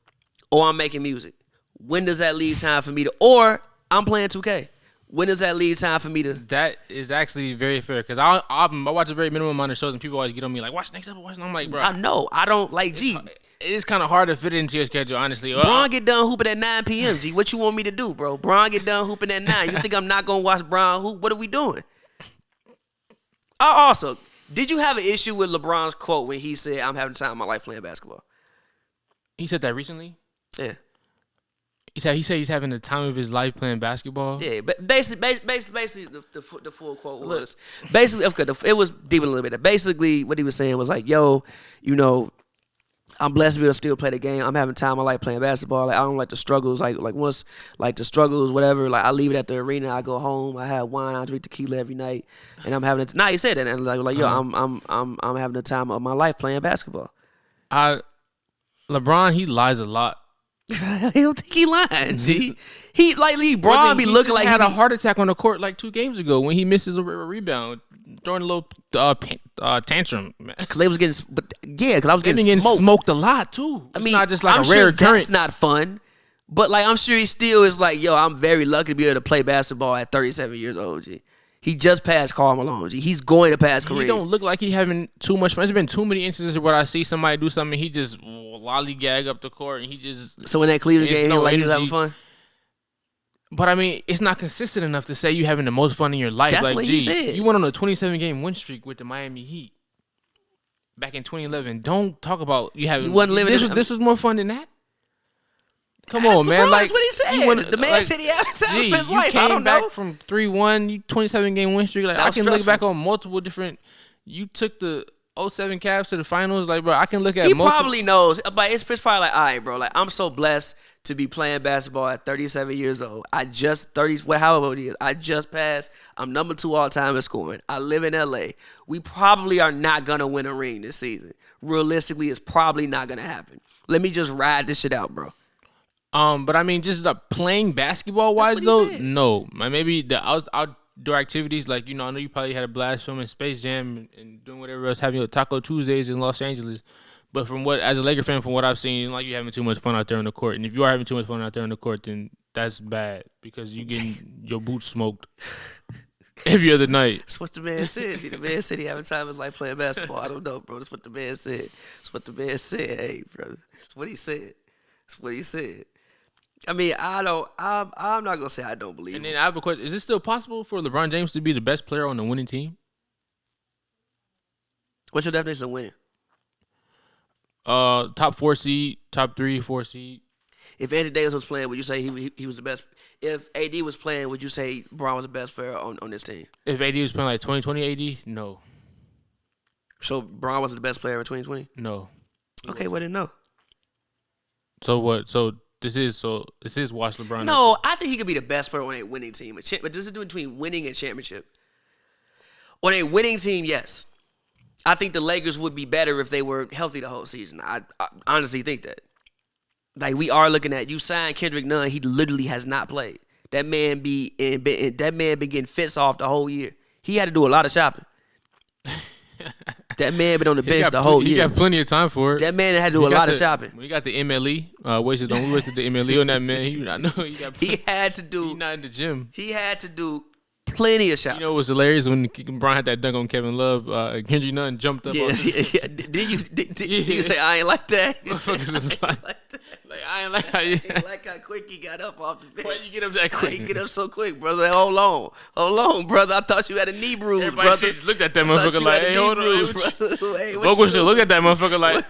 or I'm making music. When does that leave time for me to? Or I'm playing 2K. When does that leave time for me to? That is actually very fair because I watch a very minimum amount of shows and people always get on me like, watch next episode, watch. And I'm like, bro. I know. I don't like G. It is kind of hard to fit into your schedule, honestly. Bron get done hooping at 9 p.m. G. What you want me to do, bro? Bron get done hooping at 9. You think I'm not gonna watch Bron hoop? What are we doing? Also, did you have an issue with LeBron's quote when he said, "I'm having time of my life playing basketball"? He said that recently. Yeah. He said he's having the time of his life playing basketball. Yeah, but basically, the full quote was basically it was deep a little bit. Basically, what he was saying was like, "Yo, I'm blessed to be able to still play the game. I'm having time of my life playing basketball. Like I don't like the struggles. Like once like the struggles, whatever. Like I leave it at the arena. I go home. I have wine. I drink tequila every night, and I'm having it. Nah, he said that, and like yo, I'm having the time of my life playing basketball. LeBron, he lies a lot. I don't think he lying, G. He LeBron be looking like he had a heart attack on the court like 2 games ago when he misses a rebound, throwing a little tantrum. Because they was getting, because I was getting smoked a lot too. It's not just like I'm a rare sure occurrence. That's not fun, but like I'm sure he still is like, yo, I'm very lucky to be able to play basketball at 37 years old, G. He just passed Karl Malone, G. He's going to pass Kareem. He don't look like he having too much fun. There's been too many instances where I see somebody do something, he just lollygag up the court, and he just. So in that Cleveland game, he was having fun. But I mean, it's not consistent enough to say you having the most fun in your life. That's like, what he said. You went on a 27-game win streak with the Miami Heat back in 2011. Don't talk about you having. You wasn't living. This was more fun than that. Come That's on, man. LeBron, Like that's what he said. The man said he had a time of his life. I don't know. You came back from 3-1, you 27-game win streak. Like I can look back on multiple different. You took the 07 Cavs to the finals. Like, bro, I can look at. He probably knows, but it's probably like, all right, bro. Like, I'm so blessed to be playing basketball at 37 years old. I just however old he is. I just passed. I'm number 2 all time in scoring. I live in LA. We probably are not gonna win a ring this season. Realistically, it's probably not gonna happen. Let me just ride this shit out, bro. But I mean, just playing basketball wise though, no. Maybe the outdoor activities, like I know you probably had a blast filming Space Jam and doing whatever else, having your Taco Tuesdays in Los Angeles. But as a Laker fan, from what I've seen, like you having too much fun out there on the court. And if you are having too much fun out there on the court, then that's bad because you getting your boots smoked every other night. That's what the man said. The man said he having time is like playing basketball. I don't know, bro. That's what the man said. That's what the man said. Hey, brother. That's what he said. That's what he said. I mean, I'm not gonna say I don't believe. And then I have a question: is it still possible for LeBron James to be the best player on the winning team? What's your definition of winning? Top 4 seed, top 3, 4 seed. If Anthony Davis was playing, would you say he was the best? If AD was playing, would you say Bron was the best player on this team? If AD was playing like 2020 AD, no. So Bron wasn't the best player in 2020? No. Okay, well then no. So what? So this is watch LeBron. No, I think he could be the best player on a winning team. But this is between winning and championship. On a winning team, yes. I think the Lakers would be better if they were healthy the whole season. I honestly think that. Like, we are looking at, you signed Kendrick Nunn, he literally has not played. That man been getting fits off the whole year. He had to do a lot of shopping. That man been on the bench the whole year. He got plenty of time for it. That man had to do a lot of shopping. We got the MLE. We wasted the MLE on that man. He had to do. He's not in the gym. He had to do plenty of shopping. You know what's hilarious when Bron had that dunk on Kevin Love? Kendrick Nunn jumped up. Yeah. Did you say I ain't like that? I ain't like how you. Like how quick he got up off the bench. Why'd you get up that quick? He get up so quick, brother. Hold on, brother. I thought you had a knee bruise, Everybody brother. Looked at that motherfucker like, hey, hold on. Hey, Vogel should look at that motherfucker like,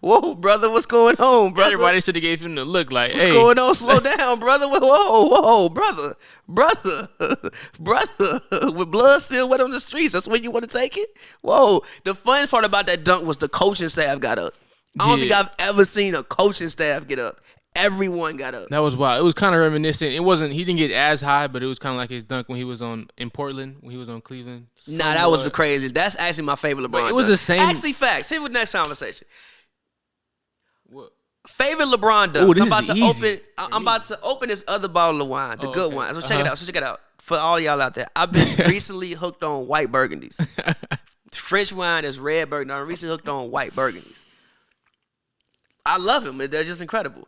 whoa, brother. What's going on, brother? Everybody should have gave him the look like, what's going on? Slow down, brother. Whoa, brother. With blood still wet on the streets, that's when you want to take it? Whoa. The fun part about that dunk was the coaching staff got up. I don't think I've ever seen a coaching staff get up. Everyone got up. That was wild. It was kind of reminiscent. He didn't get as high, but it was kind of like his dunk when he was in Portland, when he was on Cleveland. Nah, that was the craziest. That's actually my favorite LeBron. It was dunk. the same. Actually, facts. Here with next conversation. What? Favorite LeBron dunk. I'm about to open this other bottle of wine, the good one. So check it out. Check it out. For all y'all out there, I've been recently hooked on white burgundies. French wine is red burgundy. I'm recently hooked on white burgundies. I love them. They're just incredible.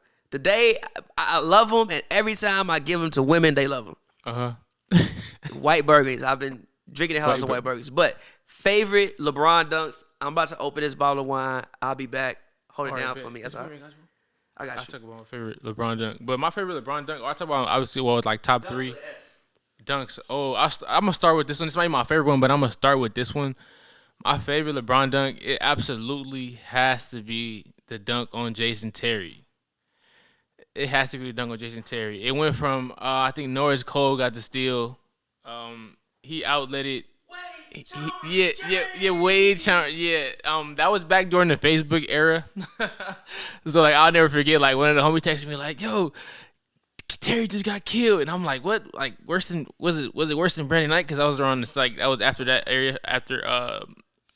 I love them, and every time I give them to women, they love them. White burgundies. I've been drinking the hell out of white burgundies. But favorite LeBron dunks. I'm about to open this bottle of wine. I'll be back. Hold it down for me. That's all right. I got you. I'll talk about my favorite LeBron dunk. But my favorite LeBron dunk, I talk about, obviously, it's like top 3 dunks. Oh, I'm going to start with this one. This might be my favorite one, but I'm going to start with this one. My favorite LeBron dunk, it absolutely has to be the dunk on Jason Terry. It has to be the dunk on Jason Terry. It went from, I think Norris Cole got the steal. He outlet it. Wade Chalmers. Yeah, that was back during the Facebook era. So, like, I'll never forget, like, one of the homies texted me, like, yo, Terry just got killed. And I'm like, what? Like, was it worse than Brandon Knight? Because I was around this, like, that was after that area, after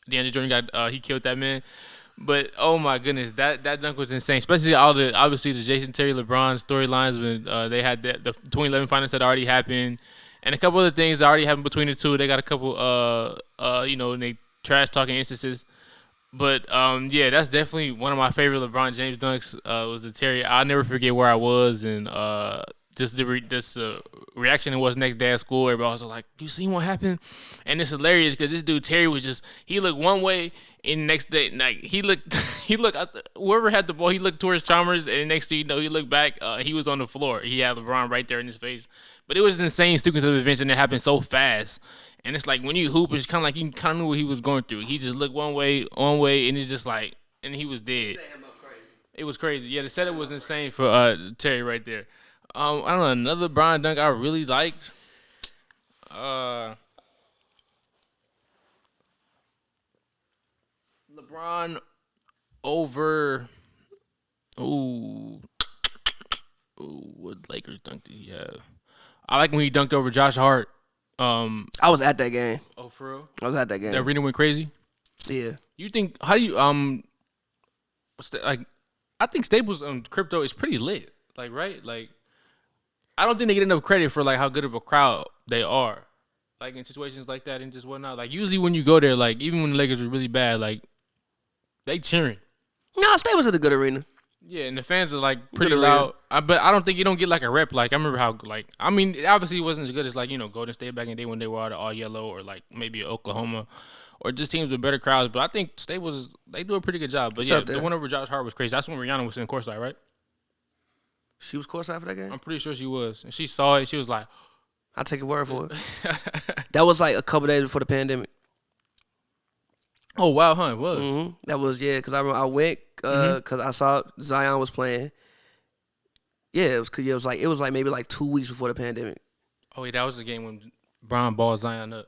Deandre Jordan he killed that man. But oh my goodness, that dunk was insane. Especially obviously the Jason Terry LeBron storylines when they had the 2011 finals had already happened, and a couple other things that already happened between the two. They got a couple they trash talking instances. But yeah, that's definitely one of my favorite LeBron James dunks. Was the Terry. I'll never forget where I was and reaction it was next day at school. Everybody was like, "You seen what happened?" And it's hilarious because this dude Terry he looked one way, and next day like he looked whoever had the ball, he looked towards Chalmers, and next thing you know, he looked back, he was on the floor. He had LeBron right there in his face. But it was an insane sequence of events, and it happened so fast. And it's like when you hoop, it's kind of like you kind of knew what he was going through. He just looked one way, and it's just like, and he was dead. It was crazy. Yeah, the setup was insane for Terry right there. I don't know, another LeBron dunk I really liked. LeBron over. What Lakers dunk did he have? I like when he dunked over Josh Hart. I was at that game. Oh, for real? I was at that game. The arena went crazy. Yeah. You think? How do you I think Staples crypto is pretty lit. Like, right? Like, I don't think they get enough credit for like how good of a crowd they are. Like in situations like that and just whatnot. Like usually when you go there, like even when the Lakers were really bad, like they cheering. No, Staples is a good arena. Yeah, and the fans are like pretty loud. But I don't think you don't get like a rep. Like I remember how it obviously wasn't as good as like, Golden State back in the day when they were all yellow, or like maybe Oklahoma, or just teams with better crowds. But I think Staples they do a pretty good job. But yeah, the one over Josh Hart was crazy. That's when Rihanna was in courtside, right? She was courtside for that game? I'm pretty sure she was. And she saw it. She was like, I'll take your word for it. That was like a couple days before the pandemic. Oh, wow, huh? It was. Mm-hmm. That was, yeah, because I went because I saw Zion was playing. Yeah, it was like maybe like 2 weeks before the pandemic. Oh, yeah, that was the game when Bron balled Zion up.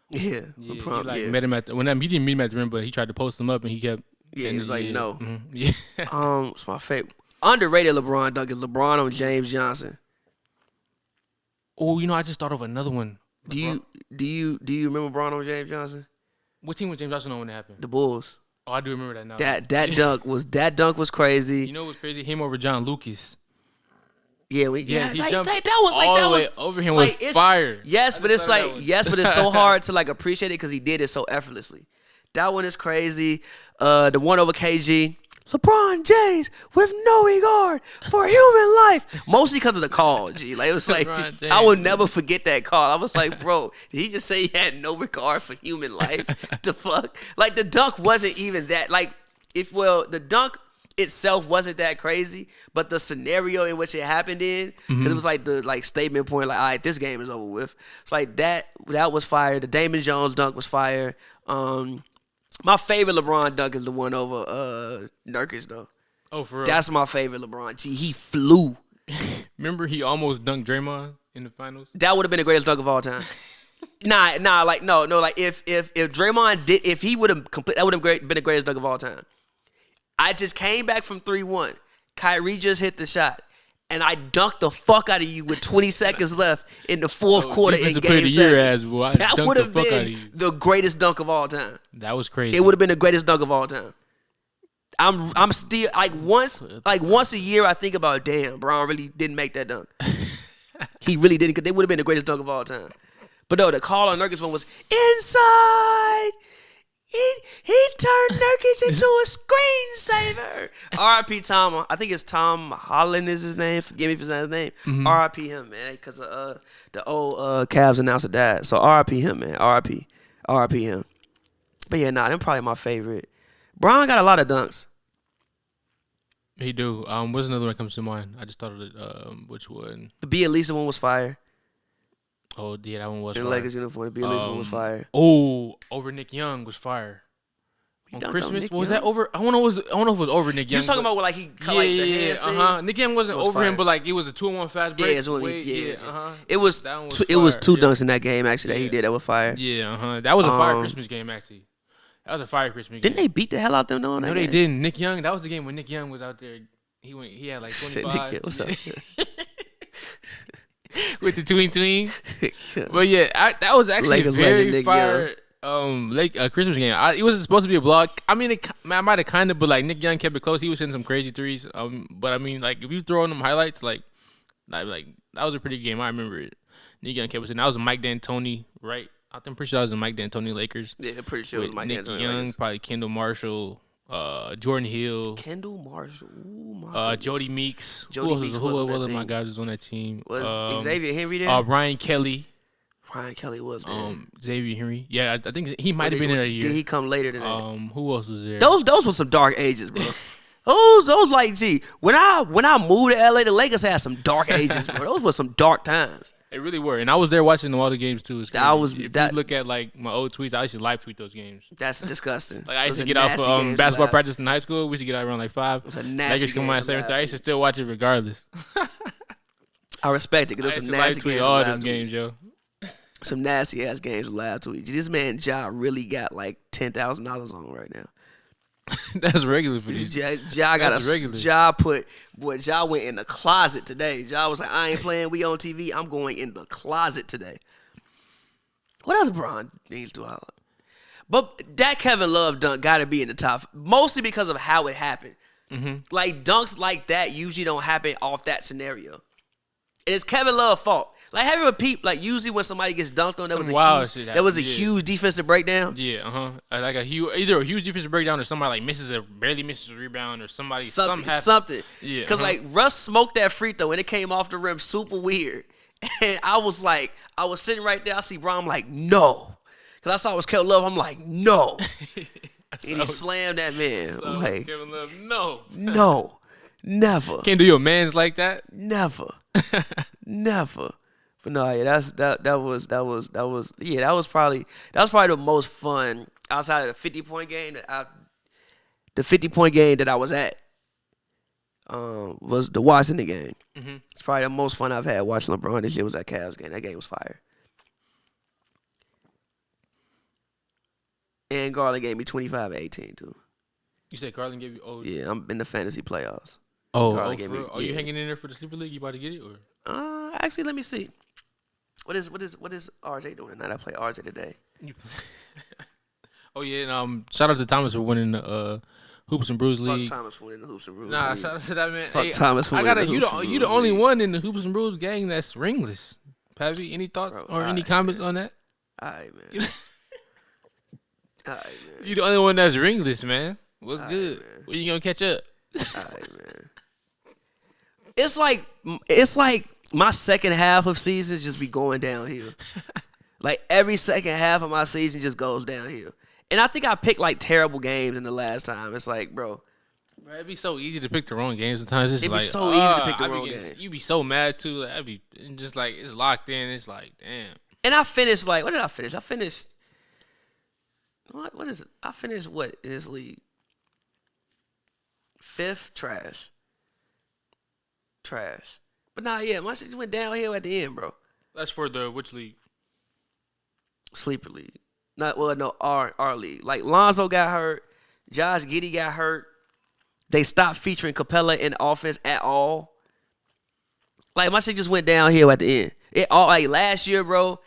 Yeah. He met him he didn't meet him at the rim, but he tried to post him up, and he kept. Yeah, he was like, no. Mm-hmm. Yeah. It's my favorite. Underrated LeBron dunk is LeBron on James Johnson. Oh, I just thought of another one. Do you remember LeBron on James Johnson? What team was James Johnson on when it happened? The Bulls. Oh, I do remember that now. That dunk was crazy. You know what was crazy? Him over John Lucas. Yeah, he jumped that was over him was fire. Yes, but it's so hard to like appreciate it because he did it so effortlessly. That one is crazy. The one over KG. LeBron James with no regard for human life. Mostly because of the call, G. Like, it was like, I will never forget that call. I was like, bro, did he just say he had no regard for human life? The fuck? Like, the dunk wasn't even that. Like, the dunk itself wasn't that crazy, but the scenario in which it happened in, because it was like the statement point, like, all right, this game is over with. It's like that was fire. The Damon Jones dunk was fire. My favorite LeBron dunk is the one over Nurkic, though. Oh, for real? That's my favorite LeBron. Gee, he flew. Remember he almost dunked Draymond in the finals? That would have been the greatest dunk of all time. No, like if Draymond did, if he would have that would have been the greatest dunk of all time. I just came back from 3-1. Kyrie just hit the shot. And I dunked the fuck out of you with 20 seconds left in the fourth quarter in Game 7. That would have been the greatest dunk of all time. That was crazy. It would have been the greatest dunk of all time. I'm still once a year I think about, damn, Brown really didn't make that dunk. He really didn't, because they would have been the greatest dunk of all time. But no, the call on Nurkic one was inside. He turned Nurkic into a screensaver. R.I.P. Tom. I think it's Tom Holland is his name. Forgive me for saying his name. R.I.P. him, man, because the old Cavs announcer died. So R.I.P. him, man. R.I.P. him. But yeah, them probably my favorite. Bron got a lot of dunks. He do. What's another one that comes to mind? I just thought of it. Which one? The B. Elisa one was fire. Oh, yeah, that one was fire. The Lakers uniform, the B. Elisa one was fire. Oh, over Nick Young was fire. On Christmas? Was that over? I don't know if it was over Nick Young. You talking about what, like, he cut the hands thing? Nick Young wasn't over him, but like it was a 2-on-1 fast break. It was two dunks in that game actually that he did that was fire. Yeah, that was a fire Christmas game actually. That was a fire Christmas game. Didn't they beat the hell out them though? No, they didn't. Nick Young. That was the game when Nick Young was out there. He had like 25. What's up? With the tween. But yeah, that was actually Lakers very fire. Christmas game. It was supposed to be a block. I mean, I might have kind of, but like Nick Young kept it close. He was hitting some crazy threes. But I mean, like if you throw in them highlights, like that was a pretty good game. I remember it. Nick Young kept it. That was a Mike D'Antoni, right? I'm pretty sure that was a Mike D'Antoni Lakers. Yeah, pretty sure it was Mike D'Antoni. Nick Young, Lakers. probably Kendall Marshall. Jordan Hill, Kendall Marshall. Ooh, my Jody Meeks. Jody Meeks who was on was that my team. guys was on that team? Was Xavier Henry there? Ryan Kelly. Ryan Kelly was there. Xavier Henry. Yeah, I think he might have been there a year. Did he come later than that? Who else was there? Those were some dark ages, bro. those like, gee, when I moved to LA, the Lakers had some dark ages, bro. Those were some dark times. They really were, and I was there watching all the games too. If you that- look at like my old tweets, I used to live tweet those games. That's disgusting. Like I used to Those get are out nasty for games basketball to practice in high school. We used to get out around like 5. Those are nasty Lakers come on at games to 7:30. I used to still watch it regardless. I respect it I because used those to are live nasty tweet games. all to them laugh to each. games, yo. Some nasty ass games to laugh to each. This man Ja really got like $10,000 on right now. That's regular for these. Ja got That's regular. Ja went in the closet today. Ja was like, I ain't playing. We on TV. I'm going in the closet today. What else LeBron needs to do? But that Kevin Love dunk got to be in the top, mostly because of how it happened. Mm-hmm. Like dunks like that usually don't happen off that scenario. And it's Kevin Love's fault. Like have you ever peeped? Like usually when somebody gets dunked on, there was a huge defensive breakdown. Yeah, like either a huge defensive breakdown or somebody like barely misses a rebound or something. Yeah, Because like Russ smoked that free throw and it came off the rim super weird. And I was sitting right there. I see Bron. I'm like, no. Because I saw it was Kevin Love. I'm like, no. And he slammed that man. I'm like, Kevin Love, no. No. Never. Can't do your mans like that. Never. Never. But no, yeah, that was probably the most fun outside of the 50-point game that I was at. Was the Washington game. Mm-hmm. It's probably the most fun I've had watching LeBron this year was that Cavs game. That game was fire. And Garland gave me 25-18 too. You said Garland gave you? Yeah, I'm in the fantasy playoffs. Garland gave me. Are you hanging in there for the Sleeper League? You about to get it or? Actually, let me see. What is RJ doing tonight? I play RJ today. Oh yeah, and shout out to Thomas for winning the Hoops and Brews League. Fuck Thomas for winning the Hoops and Brews Nah, League. shout out to that man. Fuck Thomas for winning the Hoops and Brews You the only League. one in the Hoops and Brews gang that's ringless. Pavy, any thoughts or any comments on that? Alright, man. You the only one that's ringless, man. What's good? Man. When you gonna catch up? Alright, man. It's like my second half of seasons just be going downhill. Like every second half of my season just goes downhill. And I think I picked like terrible games in the last time. It's like, bro. It'd be so easy to pick the wrong games sometimes. It'd be so easy to pick the wrong game. You be so mad too. Like, I'd be just like it's locked in. It's like damn. And I finished like, what did I finish? I finished what is it? I finished what in this league? 5th? Trash. But nah, yeah, my shit just went downhill at the end, bro. That's for the which league? Sleeper league. Our league. Like Lonzo got hurt, Josh Giddey got hurt. They stopped featuring Capella in offense at all. Like my shit just went downhill at the end. It all like last year, bro.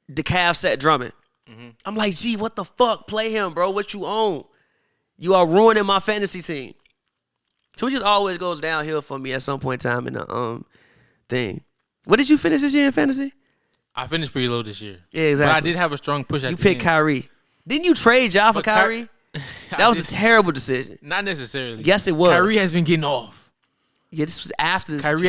The Cavs set Drummond. Mm-hmm. I'm like, gee, what the fuck? Play him, bro. What you own? You are ruining my fantasy team. So it just always goes downhill for me at some point in time in the thing. What did you finish this year in fantasy? I finished pretty low this year. Yeah, exactly. But I did have a strong push at You the picked end. Kyrie. Didn't you trade Ja for Kyrie? That was a terrible decision. Not necessarily. Yes, it was. Kyrie has been getting off. Yeah, this was after this Kyrie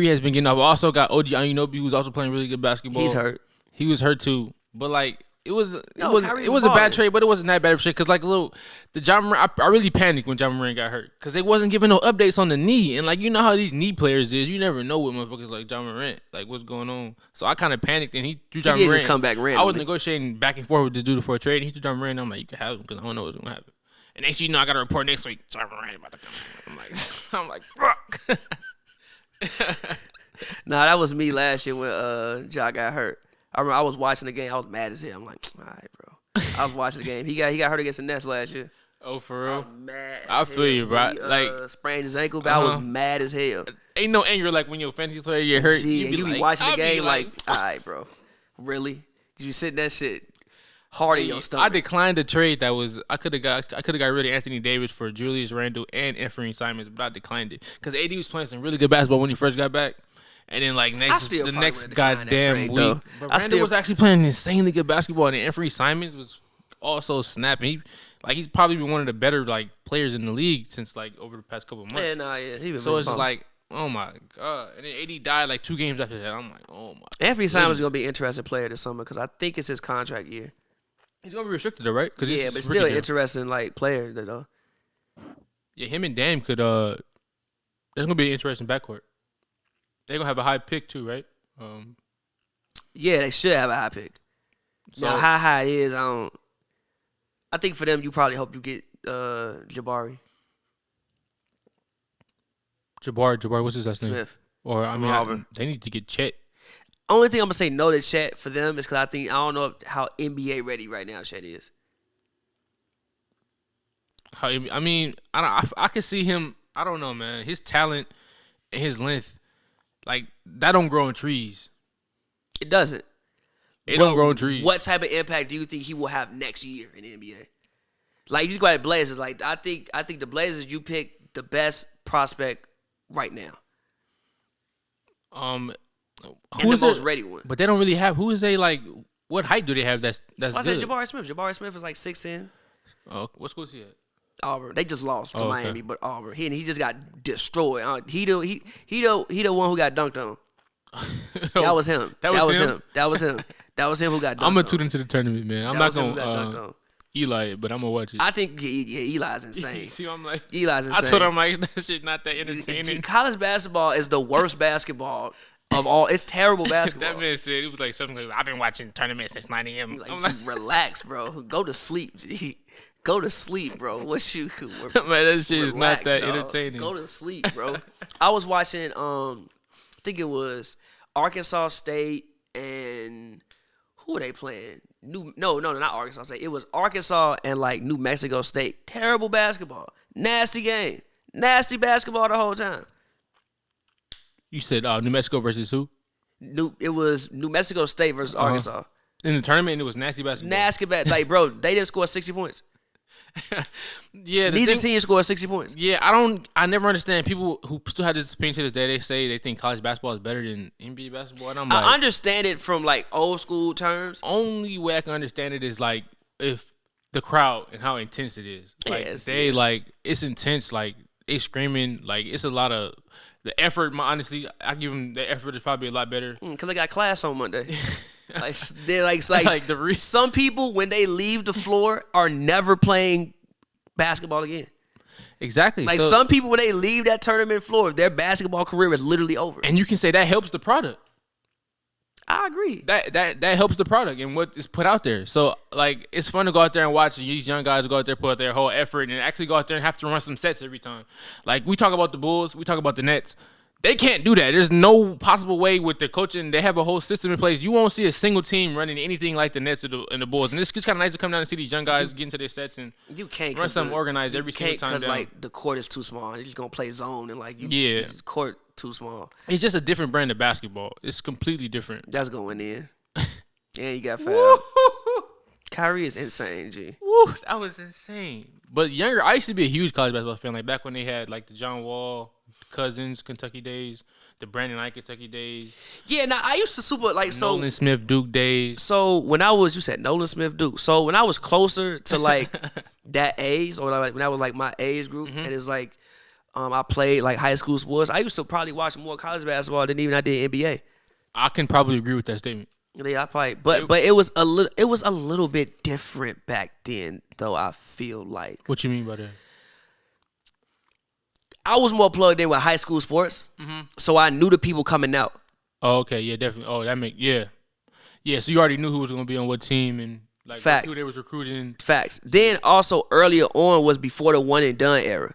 has been getting off. I also got OG Anunoby, who's also playing really good basketball. He's hurt. He was hurt too. But like it was Kyrie a bad balling. trade, but it wasn't that bad of shit. Cause like Ja Morant, I really panicked when Ja Morant got hurt. Cause they wasn't giving no updates on the knee. And like you know how these knee players is, you never know what motherfuckers like Ja Morant, like what's going on. So I kind of panicked and he threw Ja He did Morant. just come back randomly. I was negotiating back and forth with the dude for a trade. And he threw Ja Morant. And I'm like, you can have him because I don't know what's gonna happen. And next thing you know, I got a report next week. Ja Morant about to come. I'm like, fuck. Nah, that was me last year when Ja got hurt. I remember I was watching the game. I was mad as hell. I'm like, all right, bro. I was watching the game. He got hurt against the Nets last year. Oh, for real? I'm mad. I feel you, bro. He, sprained his ankle, but I was mad as hell. Ain't no anger like when your fantasy player get hurt. Shit, you be like, watching the I'll be game like, all right, bro. Really? Did you sit that shit hard in your stomach? I declined the trade that was I could have got rid of Anthony Davis for Julius Randle and Anthony Simons, but I declined it because AD was playing some really good basketball when he first got back. And then like the next goddamn week, but Randle was actually playing insanely good basketball, and Anthony Simons was also snapping. like he's probably been one of the better like players in the league since like over the past couple of months. He been so it's just bum. like, oh my god. And then AD died like 2 games after that. I'm like, oh my. Anthony Simons is gonna be an interesting player this summer because I think it's his contract year. He's gonna be restricted though, right? Yeah, but still an interesting like player though. Yeah, him and Dame could. There's gonna be an interesting backcourt. They're gonna have a high pick too, right? Yeah, they should have a high pick. So, now, how high it is, I think for them, you probably hope you get Jabari Jabari, what's his last name? Smith. Or I From mean, Auburn. they need to get Chet. Only thing I'm gonna say no to Chet for them is because I don't know how NBA ready right now Chet is. I mean, I can see him. I don't know, man. His talent and his length, like that, don't grow on trees. It doesn't. It don't grow on trees. What type of impact do you think he will have next year in the NBA? Like you just go at the Blazers. Like I think the Blazers, you pick the best prospect right now. And the most ready one. But they don't really have. Who is they like? What height do they have? That's I good. said Jabari Smith. Jabari Smith is like 6'10". What school is he at? Auburn. They just lost to okay. Miami, but Auburn. He just got destroyed. He the one who got dunked on. That was him. That was him who got dunked on. I'm gonna tune into the tournament, man. I'm not gonna Eli it, but I'm gonna watch it. I think Eli's insane. See, I'm like Eli's insane. I told him like that shit not that entertaining. College basketball is the worst basketball of all. It's terrible basketball. That man said it was like something like I've been watching tournaments since 9 a.m. Like, relax, bro. Go to sleep, G. Go to sleep, bro. What you? Man, that shit is not that entertaining. Go to sleep, bro. I was watching. I think it was Arkansas State and who were they playing? No, not Arkansas State. It was Arkansas and like New Mexico State. Terrible basketball. Nasty game. Nasty basketball the whole time. You said New Mexico versus who? It was New Mexico State versus Arkansas. In the tournament, it was nasty basketball. Nasty like bro, they didn't score 60 points. Yeah, neither team scored 60 points. Yeah, I never understand people who still have this opinion to this day. They say they think college basketball is better than NBA basketball. And I'm like, I understand it from like old school terms. Only way I can understand it is like if the crowd and how intense it is. Like like it's intense. Like they screaming. Like it's a lot of the effort. Honestly, I give them the effort is probably a lot better because they got class on Monday. Some people when they leave the floor are never playing basketball again. Exactly. Like some people when they leave that tournament floor, their basketball career is literally over. And you can say that helps the product. I agree. That helps the product and what is put out there. So like it's fun to go out there and watch these young guys go out there, put out their whole effort and actually go out there and have to run some sets every time. Like we talk about the Bulls, we talk about the Nets. They can't do that. There's no possible way with the coaching. They have a whole system in place. You won't see a single team running anything like the Nets and the Bulls. And it's just kind of nice to come down and see these young guys get into their sets and you can't run something organized every single time down. Because like the court is too small. You're just gonna play zone and like it's court too small. It's just a different brand of basketball. It's completely different. That's going in. And you got fouled. Kyrie is insane, G. Woo, that was insane. But younger, I used to be a huge college basketball fan. Like back when they had like the John Wall, Cousins, Kentucky days, the Brandon Knight Kentucky days. Yeah, now I used to Nolan Smith Duke days. So when you said Nolan Smith Duke. So when I was closer to like that age, or like when I was like my age group, and it's like I played like high school sports. I used to probably watch more college basketball than even I did NBA. I can probably agree with that statement. Yeah, I probably, but it was a little bit different back then, though. I feel like. What you mean by that? I was more plugged in with high school sports, so I knew the people coming out. Oh, okay, yeah, definitely. Oh, yeah. So you already knew who was gonna be on what team and like Facts. who they was recruiting. Facts. Then also earlier on was before the one and done era.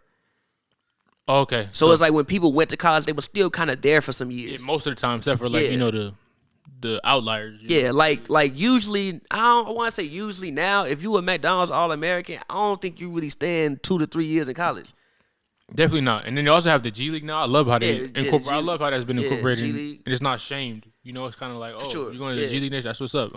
Oh, okay. So it's like when people went to college, they were still kind of there for some years. Yeah, most of the time, except for like the outliers. Yeah, like usually, I want to say usually now, if you a McDonald's All-American, I don't think you really stand 2 to 3 years in college. Definitely not. And then they also have the G League now. I love how they incorporate. I love how that's been incorporated. G-League. And it's not shamed. You know, it's kind of like, sure. you're going to the G League next. That's what's up.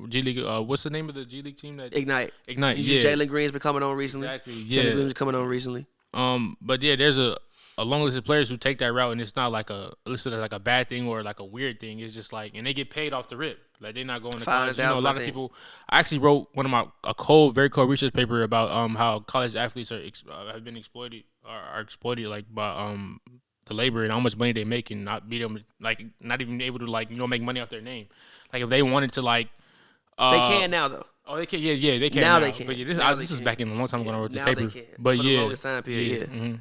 G League. What's the name of the G League team? Ignite. Yeah. Jalen Green's been coming on recently. Exactly. Yeah. Jalen Green's coming on recently. But yeah, there's a a long list of players who take that route, and it's not like listed as like a bad thing or like a weird thing. It's just like, and they get paid off the rip. Like they're not going to college. You know, a lot of people. I actually wrote very cold research paper about how college athletes have been exploited or are exploited like by the labor and how much money they make and not even able to make money off their name. Like if they wanted to they can now though. Oh, they can. Yeah, they can now. They can. But yeah, this was back in a long time ago when I wrote this now paper. They can. But for yeah, the longest time period. Yeah. Mm-hmm.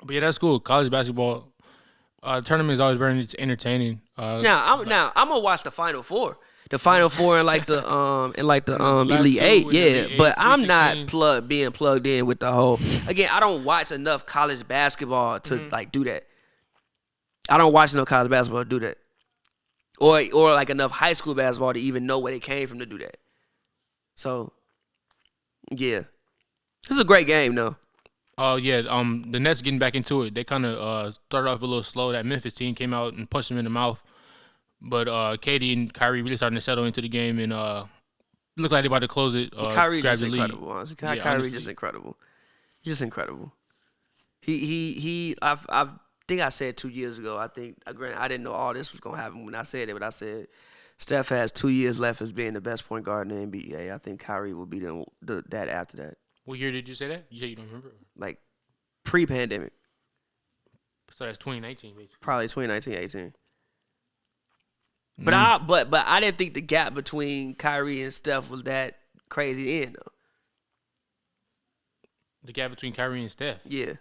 But yeah, that's cool. College basketball tournament is always very entertaining. Now I'm gonna watch the Final Four. The Final Four and like the Elite Eight, yeah. But I'm not being plugged in with the whole. Again, I don't watch enough college basketball to do that. I don't watch enough college basketball to do that, or like enough high school basketball to even know where they came from to do that. So, yeah, this is a great game though. Oh yeah, the Nets getting back into it. They kind of started off a little slow. That Memphis team came out and punched them in the mouth. But KD and Kyrie really starting to settle into the game and look like they're about to close it. Kyrie's just incredible. Honestly. Kyrie's just incredible. He's just incredible. I think I said 2 years ago. I didn't know all this was gonna happen when I said it, but I said Steph has 2 years left as being the best point guard in the NBA. I think Kyrie will be that after that. What year did you say that? You don't remember? Like pre-pandemic. So that's 2019, basically. Probably 2019, 18. But I didn't think the gap between Kyrie and Steph was that crazy though. The gap between Kyrie and Steph? Yeah.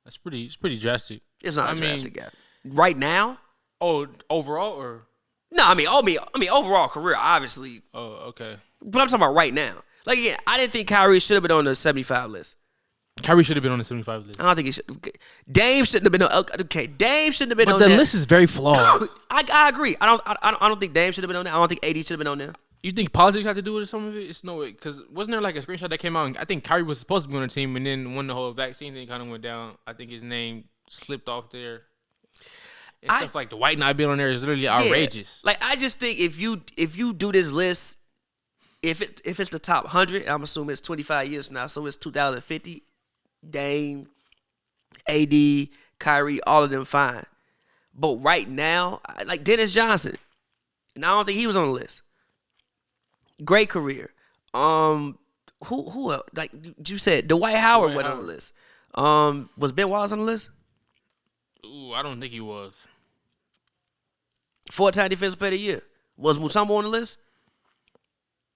It's pretty drastic. It's not a drastic gap. Right now? Oh, overall or? No, I mean overall career, obviously. Oh, okay. But I'm talking about right now. Like again, I didn't think Kyrie should have been on the 75 list. Kyrie should have been on the 75 list. I don't think he should. Dame shouldn't have been on. Okay, Dame shouldn't have been on that. But the list is very flawed. I agree. I don't think Dame should have been on there. I don't think AD should have been on there. You think politics had to do with some of it? It's no way. Because wasn't there like a screenshot that came out? And I think Kyrie was supposed to be on the team, and then when the whole vaccine thing kind of went down, I think his name slipped off there. And stuff like the white not being on there is literally outrageous. Like I just think if you do this list, if it's the top 100, I'm assuming it's 25 years from now, so it's 2050. Dame, AD, Kyrie, all of them fine. But right now, like Dennis Johnson, and I don't think he was on the list. Great career. Who else? Like you said, Dwight Howard went on the list. Was Ben Wallace on the list? Ooh, I don't think he was. 4-time defensive player of the year. Was Mutombo on the list?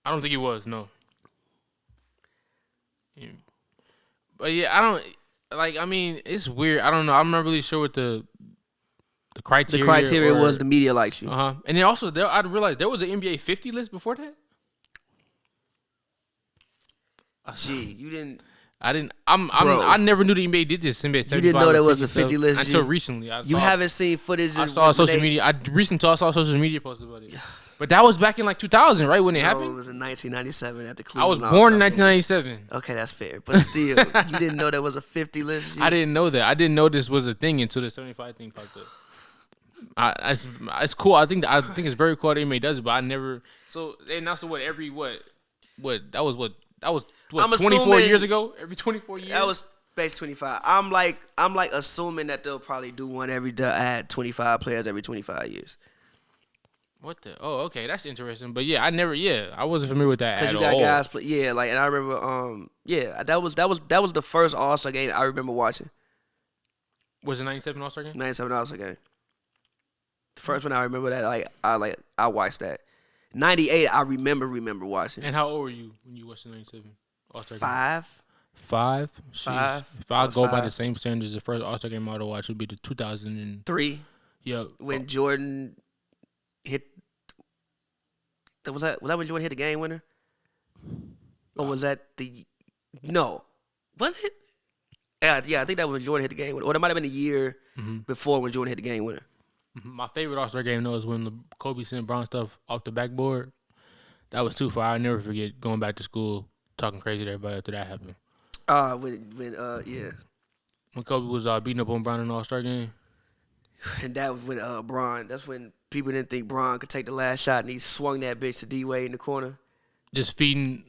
I don't think he was. No. But yeah, I don't like. I mean, it's weird. I don't know. I'm not really sure what the criteria. The criteria was the media likes you. And then also, I realized there was an NBA 50 list before that. Gee, you didn't. I didn't. I never knew the NBA did this. NBA 35 you didn't know there was a 50 list until recently. You haven't seen footage. I saw social media. I recently saw social media posts about it. But that was back in like 2000, right? When it happened? It was in 1997 at the I was Cleveland. born in 1997. Okay, that's fair. But still, you didn't know there was a 50 list? I didn't know that. I didn't know this was a thing until the 75 thing popped up. It's cool. I think it's very cool that NBA does it, but I never. So and also that was 24 years ago. Every 24 years. That was base 25. I'm like assuming that they'll probably do one add 25 players every 25 years. What the? Oh, okay, that's interesting. But yeah, I wasn't familiar with that at all. Because you got guys play. Yeah, like, and I remember. That was the first All-Star game I remember watching. Was it 97 All-Star game? 97 All-Star game. The first one I remember that I watched that. 98 I remember watching. And how old were you when you watched the 97 All-Star game? 5. 5? Five. If I go by the same standards, the first All-Star game I would watch would be the 2003. Yeah. When Jordan hit. Was that when Jordan hit the game winner? Or was that no? Was it? Yeah, I think that was when Jordan hit the game winner. Or that might have been a year before when Jordan hit the game winner. My favorite All-Star game, though, is when Kobe sent Bron stuff off the backboard. That was too far. I'll never forget going back to school, talking crazy to everybody after that happened. When Kobe was beating up on Bron in the All-Star game. And that was when Bron, that's when people didn't think Bron could take the last shot, and he swung that bitch to D-Wade in the corner. Just proving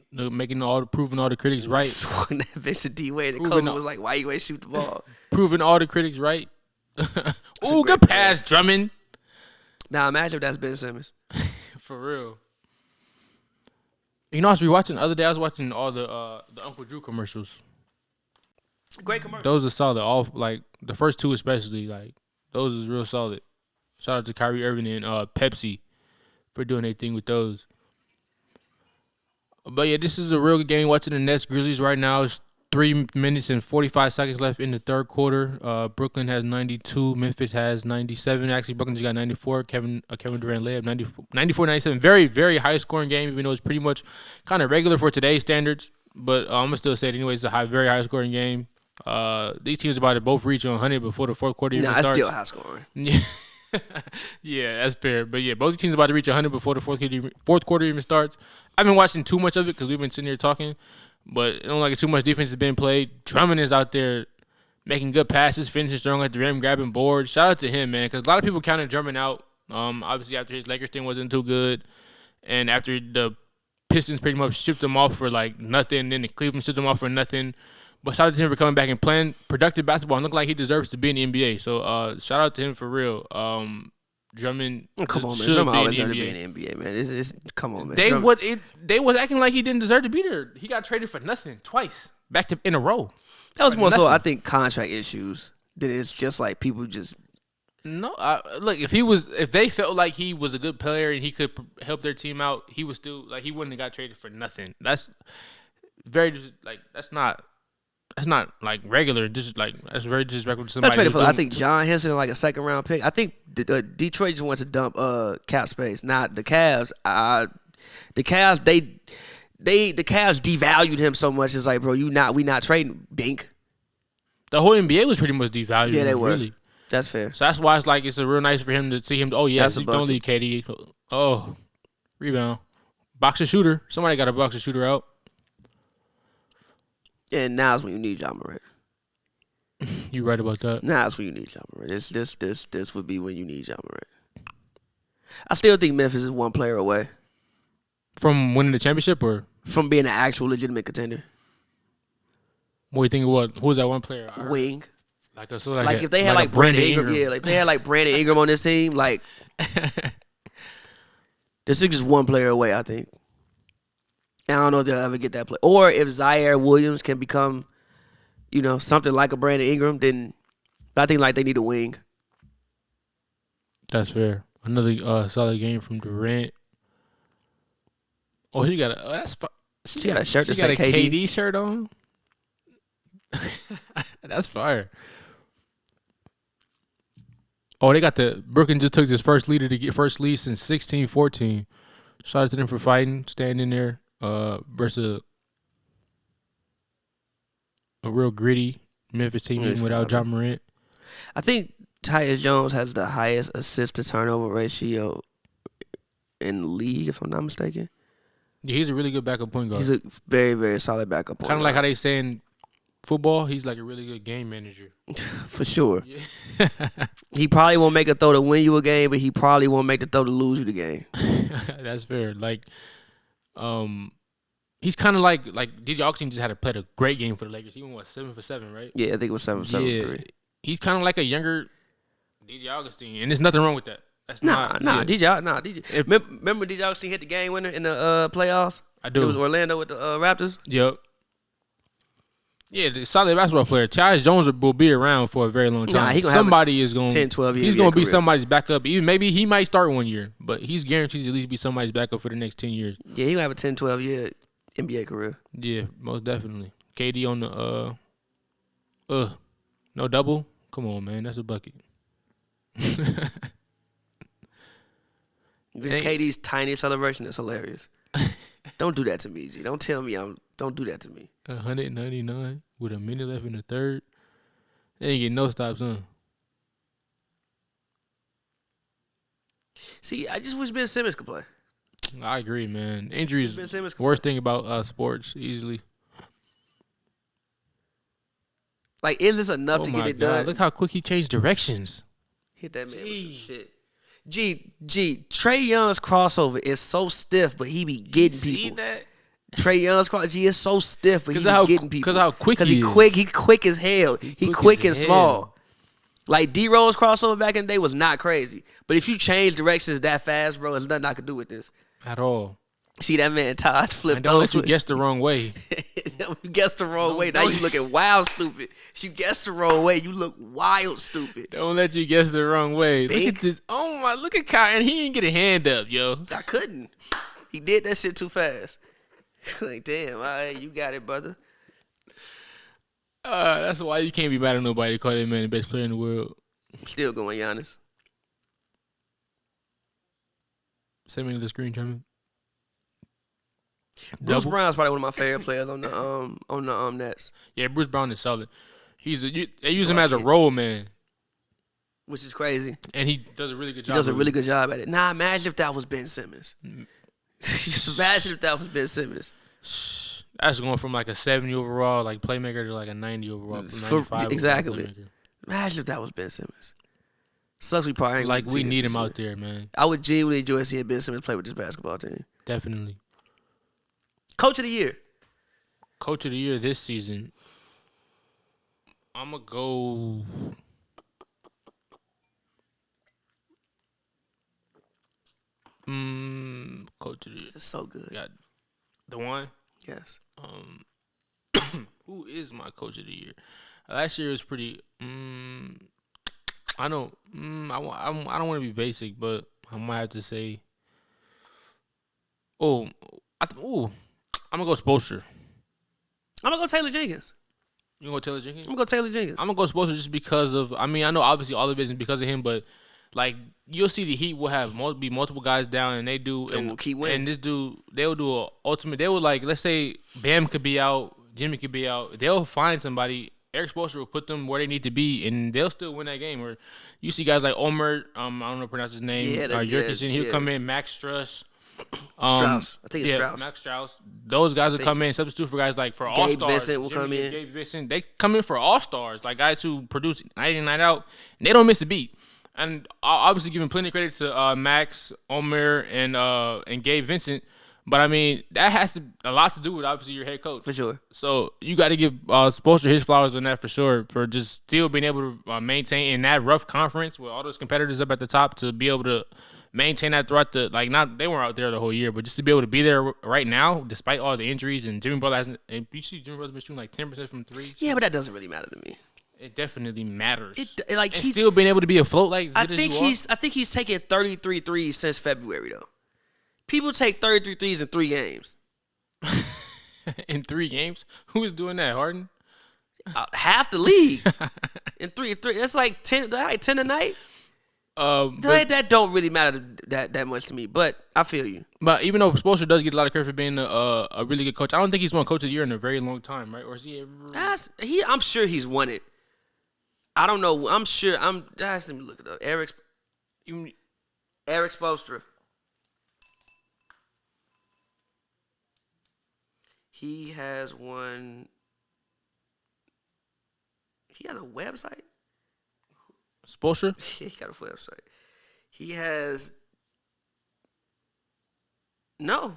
all the critics right. Swung that bitch to D-Wade. And Kobe was like, why you ain't shoot the ball? Proving all the critics right. Ooh, good pass, Drummond. Now imagine if that's Ben Simmons. For real. You know, I was rewatching the other day. I was watching all the Uncle Drew commercials. Great commercials. Those are solid. All like the first two especially. Like those is real solid. Shout out to Kyrie Irving and Pepsi for doing their thing with those. But yeah, this is a real good game. Watching the Nets Grizzlies right now. It's 3 minutes and 45 seconds left in the third quarter. Brooklyn has 92. Memphis has 97. Actually, Brooklyn just got 94. Kevin Durant layup 94-97. Very, very high scoring game, even though it's pretty much kind of regular for today's standards. But I'm going to still say it anyway. It's a very high scoring game. These teams are about to both reach 100 before the fourth quarter even starts. It's still high scoring. Yeah. Yeah, that's fair. But yeah, both teams are about to reach 100 before the fourth quarter even starts. I haven't watching too much of it because we've been sitting here talking. But I don't like too much defense has been played. Drummond is out there making good passes, finishing strong at the rim, grabbing boards. Shout out to him, man, because a lot of people counted Drummond out. Obviously, after his Lakers thing wasn't too good, and after the Pistons pretty much shipped him off for like nothing, then the Cleveland shipped him off for nothing. But shout out to him for coming back and playing productive basketball and look like he deserves to be in the NBA. So shout out to him for real. Drummond, come on, man. Drummond always deserved to be in the NBA, man. Come on, man. They was acting like he didn't deserve to be there. He got traded for nothing twice, in a row. That was more so, I think, contract issues. Than it's just like people just. No, look. If they felt like he was a good player and he could help their team out, he was still like he wouldn't have got traded for nothing. That's very like that's not. That's not like regular. Just like that's very disrespectful to somebody. Traded for, I think John Henson like a second round pick. I think Detroit just wants to dump cap space. Not the Cavs. The Cavs the Cavs devalued him so much. It's like, bro, we not trading Bink. The whole NBA was pretty much devalued. Yeah, they were. Really. That's fair. So that's why it's like it's a real nice for him to see him. Oh yeah, don't leave KD. Oh, rebound, boxer shooter. Somebody got a boxer shooter out. And now's when you need John Morant. You right about that. Now's when you need John Morant. This would be when you need John Morant. I still think Memphis is one player away from winning the championship, or from being an actual legitimate contender. What do you think? What? Who's that one player? Wing. Like if they had like Brandon Ingram, yeah, like if they had like Brandon Ingram on this team, like this is just one player away, I think. And I don't know if they'll ever get that play. Or if Zaire Williams can become, something like a Brandon Ingram, then I think like they need a wing. That's fair. Another solid game from Durant. Oh, she got a she got a shirt. She got a KD shirt on. That's fire. Oh, they got Brooklyn just took his first lead since 16-14. Shout out to them for fighting, standing there. Versus a real gritty Memphis team even without John Morant. I think Tyus Jones has the highest assist to turnover ratio in the league, if I'm not mistaken. Yeah, he's a really good backup point guard. He's a very, very solid backup point guard. Kind of like how they say in football, he's like a really good game manager. For sure. Yeah. He probably won't make a throw to win you a game, but he probably won't make the throw to lose you the game. That's fair. He's kind of like DJ Augustin just had to play a great game for the Lakers. He went 7 for 7, right? Yeah, I think it was 7 for 7 for 3. He's kind of like a younger DJ Augustin, and there's nothing wrong with that. That's DJ. Remember DJ Augustin hit the game winner in the playoffs? I do. It was Orlando with the Raptors. Yep. Yeah, the solid basketball player. Tyus Jones will be around for a very long time. Somebody is going 10, 12 years. He's going to be somebody's backup. Maybe he might start 1 year, but he's guaranteed to at least be somebody's backup for the next 10 years. Yeah, he's going to have a 10, 12 year NBA career. Yeah, most definitely. KD on the no double. Come on, man, that's a bucket. KD's tiny celebration is hilarious. Don't do that to me, G. Don't tell me don't do that to me. 199 with a minute left in the third. They ain't getting no stops, huh? See, I just wish Ben Simmons could play. I agree, man. Injuries, worst thing about sports, easily. Like, is this enough to get it done? Look how quick he changed directions. Hit that man with some shit. G, Trae Young's crossover is so stiff, but he be getting people. See that? Trae Young's cross G is so stiff, but he's getting people. Because how quick he is. He quick as hell. He quick and small. Like D-Rose crossover back in the day was not crazy. But if you change directions that fast, bro, there's nothing I could do with this. At all. See that man Todd flipped. And don't let you guess the wrong way. You guessed the wrong way. Now you looking wild stupid. You guessed the wrong way. You look wild stupid. Don't let you guess the wrong way. Look at this. Oh my, look at Kyle, and he didn't get a hand up, yo. I couldn't. He did that shit too fast. Like, damn, all right, you got it, brother. That's why you can't be mad at nobody. Call that man the best player in the world. Still going, Giannis. Send me to the screen, German. Bruce Brown's probably one of my favorite players on the Nets. Yeah, Bruce Brown is solid. They use him as a role man, which is crazy, and he does a really good job. He does a really good job at it. Nah, imagine if that was Ben Simmons. Just imagine if that was Ben Simmons. That's going from like a 70 overall like playmaker to like a 90 overall. 95 exactly. Playmaker. Imagine if that was Ben Simmons. Sucks we probably ain't like we need him shit. out there, man. I would genuinely enjoy seeing Ben Simmons play with this basketball team. Definitely. Coach of the year. Coach of the year this season. I'm gonna go. Coach of the year. This is so good. Got the one. Yes. Who is my coach of the year? Last year was pretty. I don't. I don't want to be basic, but I might have to say. I'm gonna go Spoelstra. I'm gonna go Taylor Jenkins. You gonna go Taylor Jenkins? I'm gonna go Taylor Jenkins. I'm gonna go Spoelstra just because of. I mean, I know obviously all of it is because of him, but like you'll see the Heat will have be multiple guys down, and they do, and will keep winning. And this dude, they will do a ultimate. They will like, let's say Bam could be out, Jimmy could be out. They'll find somebody. Eric Spoelstra will put them where they need to be, and they'll still win that game. Or you see guys like Omer, I don't know how to pronounce his name. Jokic, he'll come in. Max Struss. Strauss. I think it's Strauss. Max Strauss. Those guys will come in, substitute for guys like for all stars. Gabe Vincent will come in. Gabe Vincent. They come in for all stars, like guys who produce night in, night out. And they don't miss a beat. And obviously giving plenty of credit to Max, Omer, and Gabe Vincent. But I mean, that has a lot to do with obviously your head coach. For sure. So you got to give Spoelstra his flowers on that for sure, for just still being able to maintain in that rough conference with all those competitors up at the top to be able to maintain that throughout the they weren't out there the whole year, but just to be able to be there right now despite all the injuries, and Jimmy Butler hasn't. And you see Jimmy Butler's been shooting like 10% from three. Yeah, but that doesn't really matter to me. It definitely matters. He's still being able to be afloat like. I think he's taken 33 threes since February though. People take 33 threes in 3 games. In 3 games, who is doing that? Harden. Half the league in three. That's like 10 a night. That don't really matter that much to me, but I feel you. But even though Spoelstra does get a lot of credit for being a really good coach, I don't think he's won Coach of the Year in a very long time, right? Or is he ever? I'm sure he's won it. I don't know. I'm sure. Let me look it up. Eric Spoelstra. He has won. He has a website. Spoelstra? Yeah, he got a website. He has never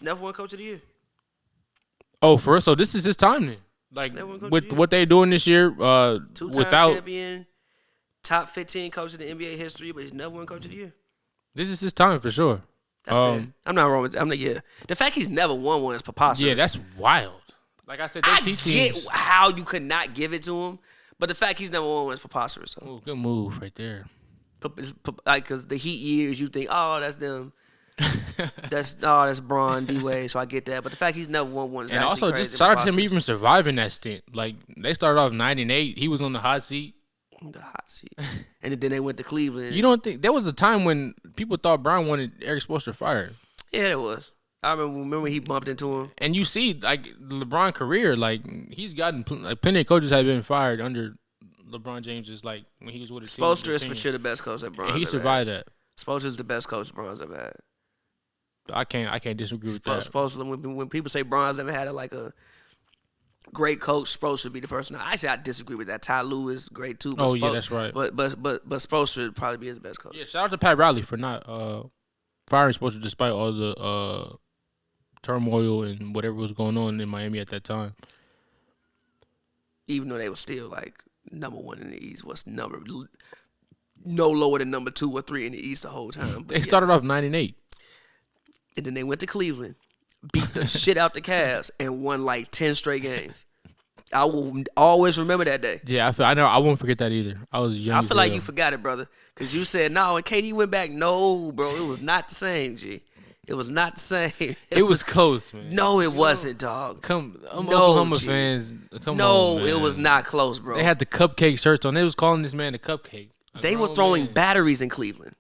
won Coach of the Year. Oh, for real? So this is his time then? Like with what they're doing this year, 2-time champion, top 15 coach in the NBA history, but he's never won Coach of the Year. This is his time for sure. That's fair. I'm not wrong with that. The fact he's never won one is preposterous. Yeah, that's wild. Like I said, I get how you could not give it to him, but the fact he's never won one is preposterous. So. Oh, good move right there. Like, because the Heat years, you think, oh, that's them. that's Bron, D-Wade, so I get that. But the fact he's never won one is and also crazy. just shout out to him even surviving that stint. Like they started off 9-8, he was on the hot seat. The hot seat, and then they went to Cleveland. You don't think there was a time when people thought Brown wanted Eric Spoelstra fired? Yeah, there was. I remember when he bumped into him. And you see, like the LeBron career, like he's gotten plenty of coaches have been fired under LeBron James's like when he was with his team. Spoelstra is for sure the best coach that Bron's ever had. He survived that. Spoelstra is the best coach Bron's ever had. I can't disagree with that. Spoelstra, when people say Bron's never had a great coach, Spoelstra would be the person. Actually, I disagree with that. Ty Lue is great too. But yeah, that's right. But Spoelstra would probably be his best coach. Yeah, shout out to Pat Riley for not firing Spoelstra despite all the turmoil and whatever was going on in Miami at that time. Even though they were still like number 1 in the East, no lower than number 2 or 3 in the East the whole time. But They started off 9-8. And then they went to Cleveland, beat the shit out the Cavs, and won like 10 straight games. I will always remember that day. Yeah, I won't forget that either. I was young. I feel like you forgot it, brother, because you said no, and KD went back. No, bro, it was not the same. G, it was not the same. It was close, man. No, it wasn't, dog. Oklahoma fans. Come on, man. It was not close, bro. They had the cupcake shirts on. They was calling this man the cupcake. They were throwing batteries in Cleveland.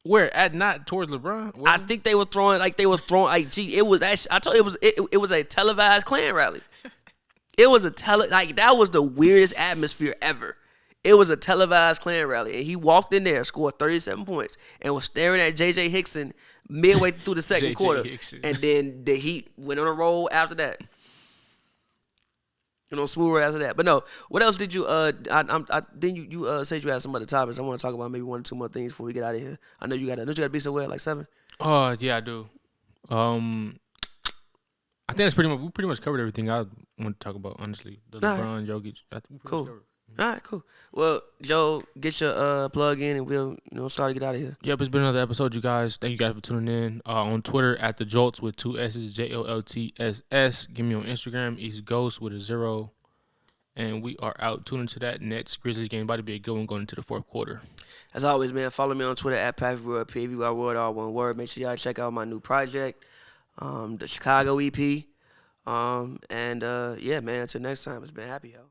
Where not towards LeBron? I think they were throwing like gee, it was actually, I told you it was a televised Klan rally. It was that was the weirdest atmosphere ever. It was a televised Klan rally, and he walked in there, scored 37 points, and was staring at J.J. Hickson midway through the second quarter. Hickson. And then the Heat went on a roll after that. Smooth after that. But no, what else did you then you said you had some other topics. I want to talk about maybe 1 or 2 more things before we get out of here. I know you got to be somewhere like 7. Oh yeah, I do. I think we pretty much covered everything I want to talk about. Honestly, the LeBron, Jokic. Cool. All right, cool. Well, Joe, get your plug in, and we'll start to get out of here. Yep, it's been another episode, you guys. Thank you guys for tuning in. On Twitter at the Jolts with 2 S's, JOLTSS. Give me on Instagram, East Ghost with a 0. And we are out. Tune into that next Grizzlies game. About to be a good one going into the fourth quarter. As always, man, follow me on Twitter at Pavy World, all one word. Make sure y'all check out my new project, the Chicago EP. Yeah, man. Until next time, it's been happy, y'all.